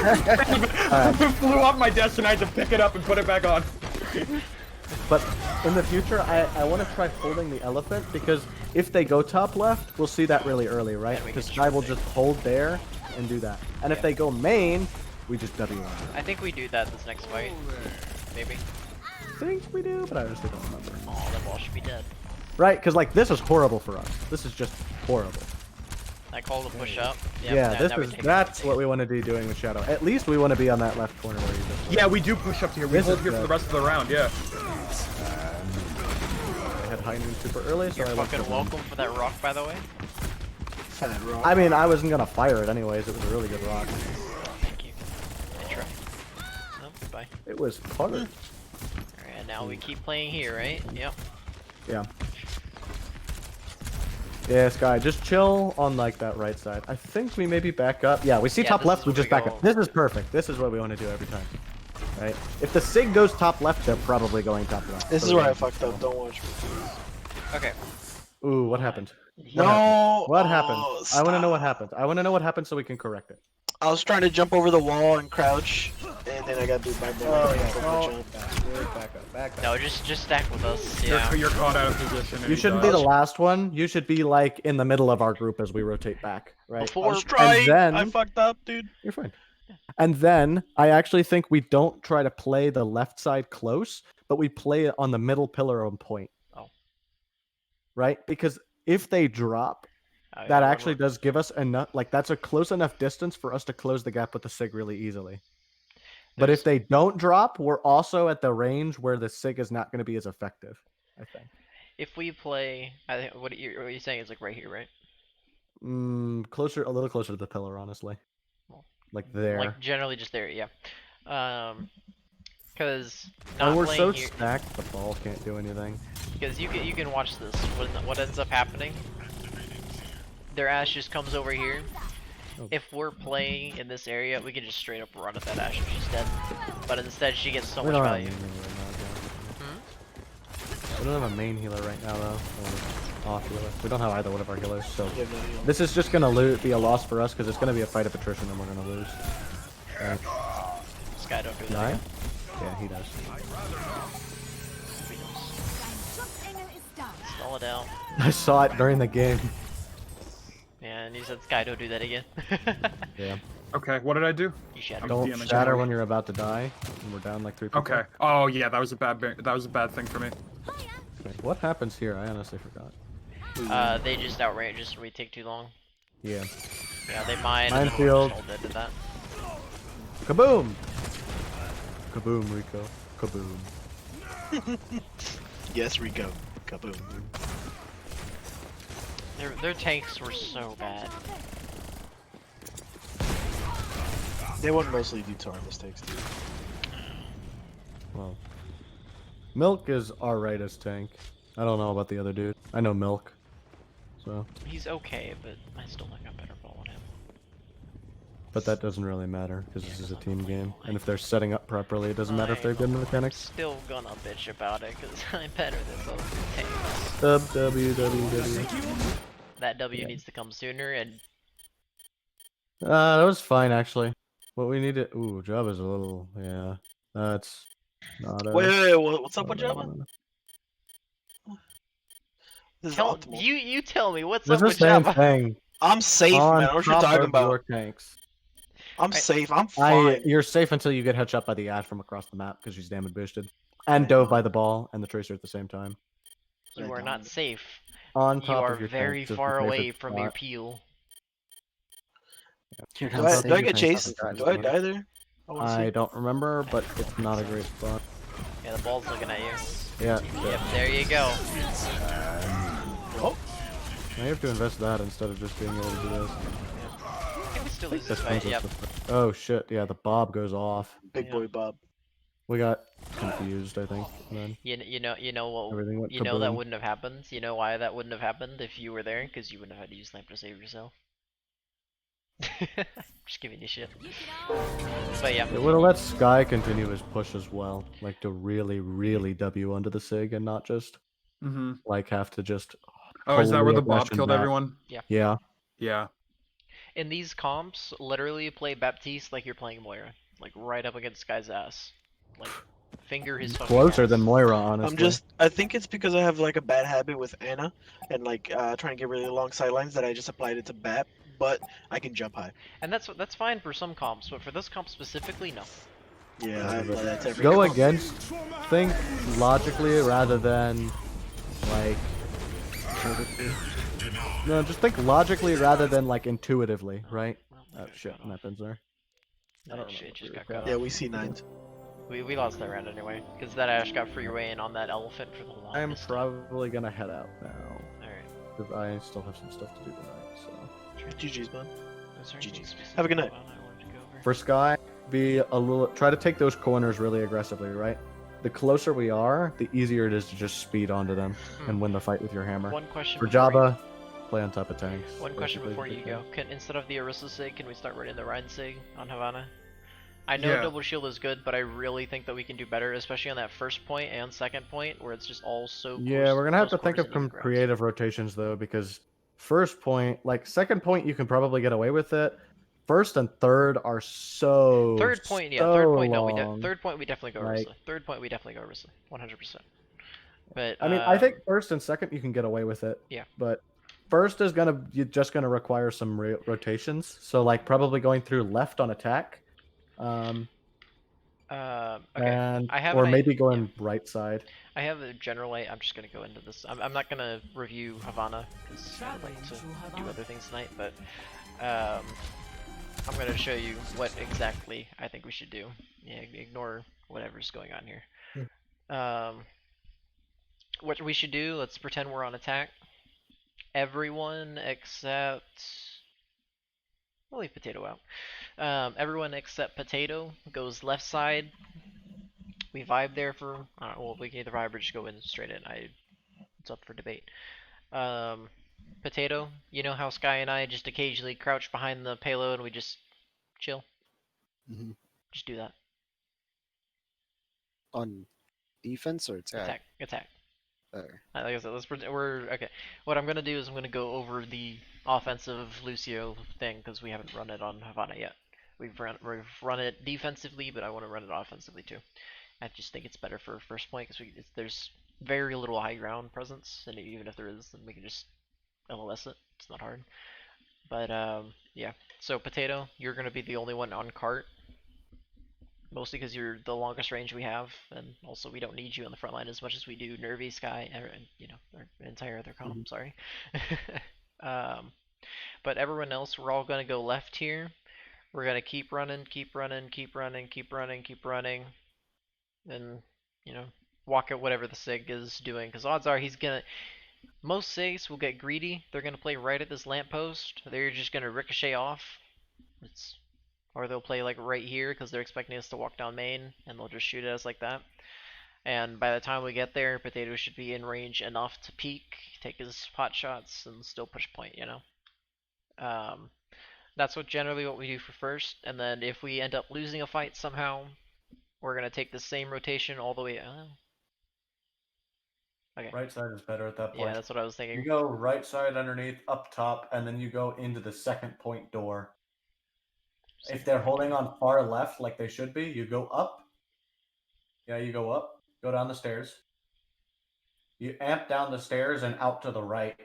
It flew off my desk and I had to pick it up and put it back on. But in the future, I want to try holding the elephant because if they go top left, we'll see that really early, right? Yeah, we Because can Sky will shoot just hold there, and do that. And if they go main, we just W on it. I think we do that this next fight. Maybe. I think we do, but I honestly don't remember. Oh, that ball should be dead. Right, because like this is horrible for us. This is just horrible. I call the push up. Yep, Yeah, now we take it, that's take what it. we want to be doing with Shadow. At least we want to be on that left corner where you just. Yeah, we do push up here. We This hold is here for the good. rest of the round. Yeah. I had high noon super early, so You're I went fucking for welcome for that rock, by the way. Fat rock. I mean, I wasn't gonna fire it anyways. It was a really good rock. Thank you. I try. Oh, goodbye. It was hard. Alright, now we keep playing here, right? Yep. Yeah. Yeah, Sky, just chill on like that right side. I think we maybe back up. Yeah, we see Yeah, top this left, is we where just we back go. up. This is perfect. This is what we want to do every time. Right? If the Sig goes top left, they're probably going top left. This So is we where I want to fucked chill. up. Don't watch me. Okay. Ooh, what happened? No. What happened? Oh, I want to know what stop. happened. I want to know what happened so we can correct it. I was trying to jump over the wall and crouch, and then I got beat by bullet. Back up, back up. No, just stack with us. Yeah. You're caught out of position. and You he shouldn't be the dodged. last one. You should be like in the middle of our group as we rotate back, right? I Before was trying. then- I fucked up, dude. You're fine. And then I actually think we don't try to play the left side close, but we play it on the middle pillar on point. Oh. Right? Because if they drop, Oh, yeah, that we're- actually does give us enough, like that's a close enough distance for us to close the gap with the Sig really easily. But if they don't drop, we're also at the range where the Sig is not going to be as effective, I think. If we play, I think what you're saying is like right here, right? Closer, a little closer to the pillar, honestly. Well, Like there. Like generally just there, yeah. Because And not we're so playing here, stacked, the ball can't do anything. because you can watch this. What ends up happening? Their ash just comes over here. Oh. If we're playing in this area, we can just straight up run at that ash if she's dead. But instead, she gets so We much don't have a value. main healer right now, Hmm? We don't have a main healer right now, though. Or off healer. We don't have either one of our healers, so Yeah, no, you don't. this is just gonna be a loss for us because it's gonna be a fight of attrition and we're gonna lose. Sky, don't do that. Nine? again. Yeah, he does. Stall it out. I saw it during the game. Yeah, and he said, Sky, don't do that again. Yeah. Okay, what did I do? You shattered. Don't DMing shatter Jerry. when you're about to die. And we're down like 3 people. Okay. Oh yeah, that was a bad thing for me. Wait, what happens here? I honestly forgot. They just outrage us and we take too long. Yeah. Yeah, they mine and then we're Minefield. just all dead to that. Kaboom! Kaboom, Rico. Kaboom. Yes, Rico. Kaboom. Their tanks were so bad. They were mostly due to our mistakes, too. Well, Milk is alright as tank. I don't know about the other dude. I know Milk. So, He's okay, but I still think I'm better balling him. but that doesn't really matter because this is a team game. And if they're setting up properly, it doesn't matter if they're good I'm mechanics. still gonna bitch about it because I'm better than both tanks. W. That W needs to come sooner, and That was fine actually. What we need to. Ooh, Java's a little. Yeah. That's not a. Wait, what's up with Java? This is tell optimal. you tell me what's This up is with the same Java. thing. I'm safe, On man. What you top talking of about? your tanks. I'm safe. I'm I, fine. you're safe until you get headshot by the Ash from across the map because she's damage boosted, and dove by the ball and the Tracer at the same time. You are not safe. On You top are of your very tanks is the far away safest from your spot. peel. You're Do not I, safe do I if get chased? something Do I drives die me. there? I wanna I see. don't remember, but it's not a great spot. Yeah, the ball's looking at you. Yeah. Yep, there you go. Oh, I have to invest that instead of just being able to do this. I think we still lose This this fight. brings us Yep. to- Oh shit! Yeah, the Bob goes off. big Yeah. boy Bob. We got confused, I think. And then You know what? everything went You know that kaboom. wouldn't have happened. You know why that wouldn't have happened if you were there? Because you wouldn't have had to use sniper to save yourself. Just giving you shit. But yeah. It would have let Sky continue his push as well, like to really W onto the Sig and not just Mm-hmm. like have to just. Oh, is that where wholly the Bob aggression killed back. everyone? Yeah. Yeah. In these comps, literally play Baptiste like you're playing Moira. Like right up against Sky's ass. Like finger his fucking Closer ass. than Moira, honestly. I think it's because I have like a bad habit with Anna and like trying to get really long sidelines that I just applied it to Bap. but I can jump high. And that's fine for some comps, but for this comp specifically, no. Yeah, I apply that to every Go comp. against. Think logically rather than like. No, just think logically rather than like intuitively, right? Well, Oh okay, shit, cut off. happens there. I don't Shit remember just if got we were cut Yeah, off. we see 9s. We lost that round anyway, because that Ash got free reign on that elephant for the longest I'm time. probably gonna head out now Alright. because I still have some stuff to do tonight. So GG's, man. Was there GG. anything specific Have a good night. about I wanted to go over? for Sky, be a little. Try to take those corners really aggressively, right? The closer we are, the easier it is to just speed onto them and win the fight with your hammer. One question For before Jabba, play on top of tanks. One question basically, before if you you go. can. Instead of the Orisa Sig, can we start running the Rhine Sig on Havana? I know Yeah. double shield is good, but I really think that we can do better, especially on that first point and second point, where it's just all so close. Yeah, we're gonna have to close think quarters of and some even grounds. creative rotations though, because first point, like second point, you can probably get away with it. First and third are so Third point, yeah. so Third point, no. long. Third point, we definitely go Like- Orisa. Third point, we definitely go Orisa. 100%. But I mean, I think first and second you can get away with it. Yeah. But first is you're just gonna require some rotations. So like probably going through left on attack, okay. and I have or an maybe idea. going right side. I have a general I'm just gonna go into this. I'm not gonna review Havana because I would like to do other things tonight, but I'm gonna show you what exactly I think we should do. Yeah, ignore whatever's going on here. What we should do? Let's pretend we're on attack. Everyone except we'll leave Potato out. Everyone except Potato goes left side. We vibe there for. Well, we can either vibe or just go in straight in. It's up for debate. Potato, you know how Sky and I just occasionally crouch behind the payload and we just chill? Mhm. Just do that. On defense or attack? Attack. There. Like I said, we're okay. What I'm gonna do is I'm gonna go over the offensive Lucio thing because we haven't run it on Havana yet. We've run it defensively, but I want to run it offensively too. I just think it's better for first point because there's very little high ground presence, and even if there is, then we can just LOS it. It's not hard. But yeah. So Potato, you're gonna be the only one on cart. Mostly because you're the longest range we have, and also we don't need you on the front line as much as we do Nervy, Sky, and you know, our entire other column. Sorry. But everyone else, we're all gonna go left here. We're gonna keep running, and you know, walk at whatever the Sig is doing. Because odds are he's gonna. Most Sigs will get greedy. They're gonna play right at this lamppost. They're just gonna ricochet off. Or they'll play like right here because they're expecting us to walk down main, and they'll just shoot at us like that. And by the time we get there, Potato should be in range enough to peek, take his pot shots, and still push point, you know? That's generally what we do for first, and then if we end up losing a fight somehow, we're going to take the same rotation all the way... Okay. Right side is better at that point. Yeah, that's what I was thinking. You go right side underneath, up top, and then you go into the second point door. If they're holding on far left like they should be, you go up. Yeah, you go up, go down the stairs. You amp down the stairs and out to the right.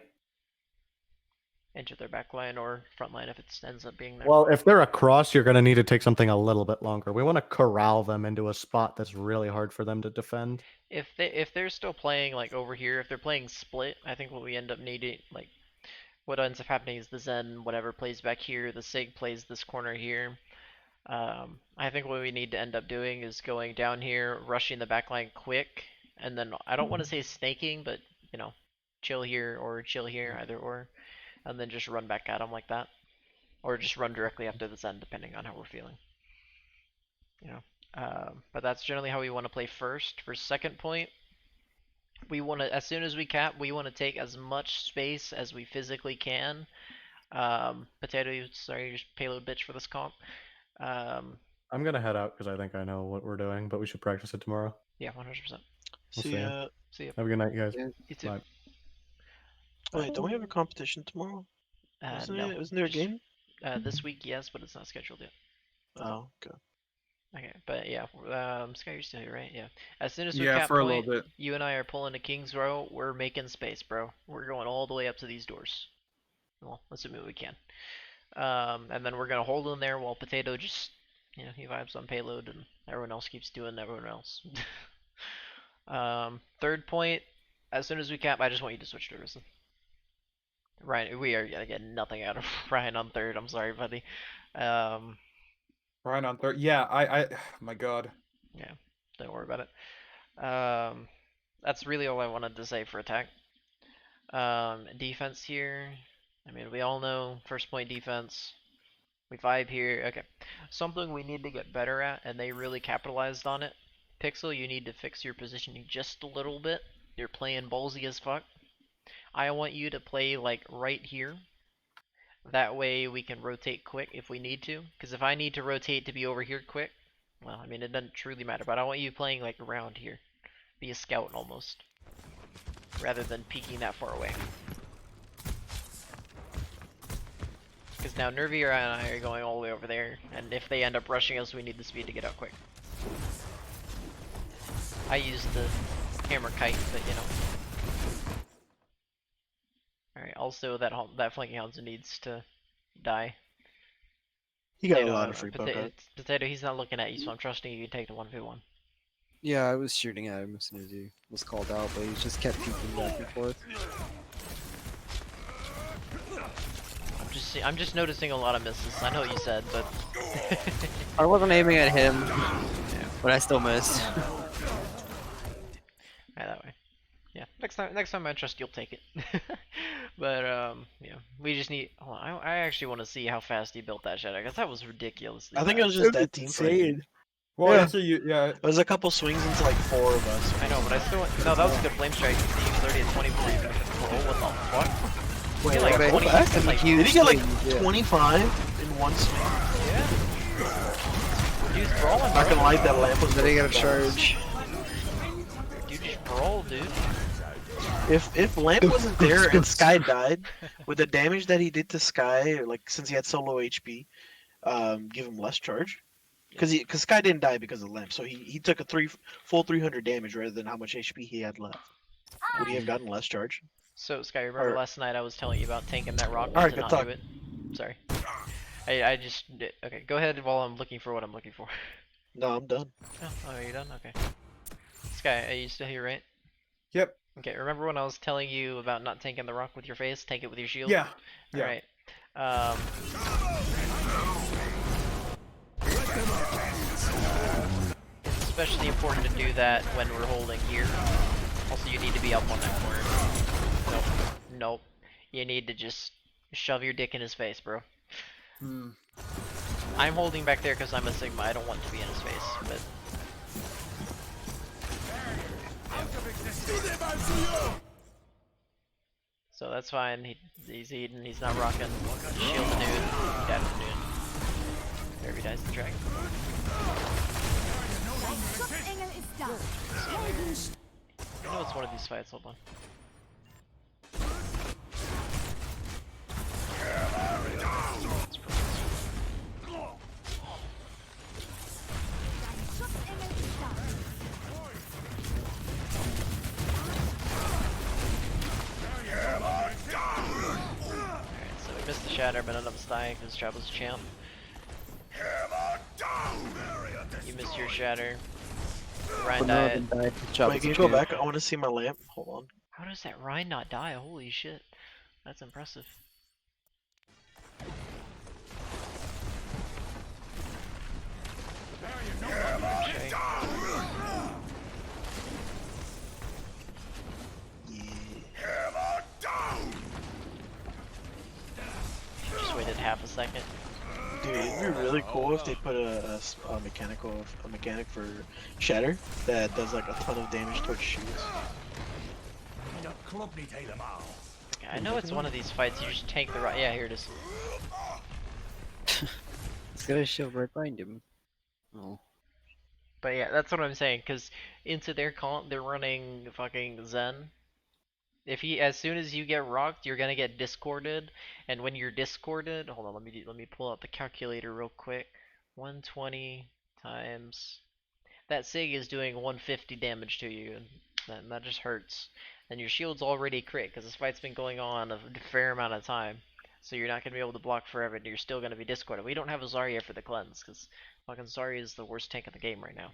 Into their back line or front line if it ends up being there. Well, if they're across, you're going to need to take something a little bit longer. We want to corral them into a spot that's really hard for them to defend. If they're still playing like over here, if they're playing split, I think what we end up needing, like what ends up happening is the Zen whatever plays back here, the Sig plays this corner here. I think what we need to end up doing is going down here, rushing the backline quick, and then I don't want to say snaking, but you know, chill here or chill here, either or, and then just run back at them like that, or just run directly after the Zen, depending on how we're feeling. You know, but that's generally how we want to play first. For second point, we want to, as soon as we cap, we want to take as much space as we physically can. Potato, sorry, just payload bitch for this comp. I'm going to head out because I think I know what we're doing, but we should practice it tomorrow. Yeah, 100%. We'll See see ya. See ya. Have a good night, you guys. Yeah. You too. Bye. Wait, don't we have a competition tomorrow? No. Isn't there a game? This week, yes, but it's not scheduled yet. Oh, okay. Okay, but yeah, Sky, you're still here, right? Yeah. As soon as we Yeah, cap for a point, little bit. you and I are pulling to King's Row. We're making space, bro. We're going all the way up to these doors. Well, assuming we can. And then we're gonna hold in there while Potato just, he vibes on payload and everyone else keeps doing everyone else. Third point, as soon as we cap, I just want you to switch to Risen. Ryan, we are gonna get nothing out of Ryan on third. I'm sorry, buddy. Ryan on third. Yeah, I my God. Yeah, don't worry about it. That's really all I wanted to say for attack. Defense here. I mean, we all know first point defense. We vibe here. Okay, something we need to get better at, and they really capitalized on it. Pixel, you need to fix your positioning just a little bit. You're playing ballsy as fuck. I want you to play like right here. That way we can rotate quick if we need to. Because if I need to rotate to be over here quick, well, I mean, it doesn't truly matter. But I want you playing like around here. Be a scout almost. Rather than peeking that far away. Because now Nervy and I are going all the way over there. And if they end up rushing us, we need the speed to get out quick. I used the hammer kite, but you know. Alright, also that flanking Hanzo needs to die. He got a Potato, lot of free poke. Potato, he's not looking at you, so I'm trusting you to take the 1v1. Yeah, I was shooting at him as soon as he was called out, but he just kept peeking back and forth. I'm just noticing a lot of misses. I know what you said, but I wasn't aiming at him, but I still missed. yeah, that way. Yeah, next time I trust you'll take it. But yeah, we just need. Hold on, I actually want to see how fast he built that shadow, because that was ridiculously I think it fast. was just that team fight. Well, Yeah. actually, yeah. It was a couple swings into like 4 of us. I know, but I still no. That was a good flame strike. He was already at 24. Oh, what the fuck? Wait, like like, 20 fast? like, Did he get like swings, yeah. 25 in one swing? Yeah. Dude's brawling. Not gonna lie, that lamp was. Then he got a charge. Dude just brawled, dude. If Lamp wasn't there and Sky died, with the damage that he did to Sky, like since he had so low HP, give him less charge. Because Sky didn't die because of Lamp, so he took a full 300 damage rather than how much HP he had left. Would he have gotten less charge? So Sky, remember Alright. last night I was telling you about tanking that rock Alright, to good not talk. do it? Sorry. I just did. Okay, go ahead while I'm looking for what I'm looking for. No, I'm done. Oh, you're done? Okay. Sky, are you still here, right? Yep. Okay, remember when I was telling you about not tanking the rock with your face? Tank it with your shield? Yeah. Yeah. Alright. It's especially important to do that when we're holding here. Also, you need to be up on that corner. Nope. Nope. You need to just shove your dick in his face, bro. Hmm. I'm holding back there because I'm a Sigma. I don't want to be in his face, but... So that's fine. He's eating. He's not rocking. Shield the dude. He died the dude. There he dies the dragon. I know it's one of these fights. Hold on. Missed the shatter, but ended up dying because Chad was a champ. You missed your shatter. Ryan died. Wait, can you go back? I want to see my lamp. Hold on. How does that Ryan not die? Holy shit. That's impressive. Okay. Just waited half a second. Dude, it'd be really cool if they put a mechanic for Shatter that does like a ton of damage towards shields. I know it's one of these fights you just tank the right. Yeah, here it is. He's got a shield right behind him. Oh. But yeah, that's what I'm saying. Cause into their comp, they're running fucking Zen. As soon as you get rocked, you're gonna get discorded, and when you're discorded, hold on, let me pull out the calculator real quick. 120 times that Sig is doing 150 damage to you, and that just hurts. And your shield's already crit because this fight's been going on a fair amount of time. So you're not going to be able to block forever, and you're still going to be discorded. We don't have a Zarya for the cleanse, because fucking Zarya is the worst tank in the game right now.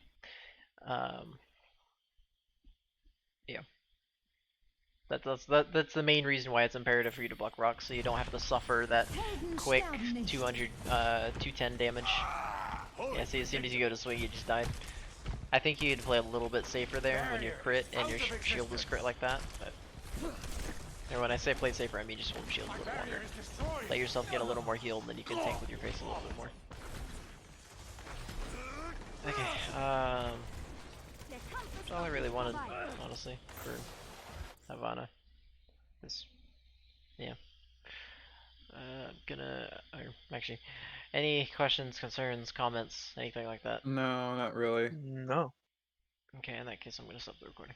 Yeah. That's the main reason why it's imperative for you to block rocks, so you don't have to suffer that quick 210 damage. Yeah, see, as soon as you go to swing, you just died. I think you'd play a little bit safer there when you crit and your shield is crit like that. But and when I say play safer, I mean just hold shield a little longer. Let yourself get a little more healed, and then you can tank with your face a little bit more. Okay, that's all I really wanted, honestly, for Havana. Yeah. Actually, any questions, concerns, comments, anything like that? No, not really. No. Okay, in that case, I'm gonna stop the recording.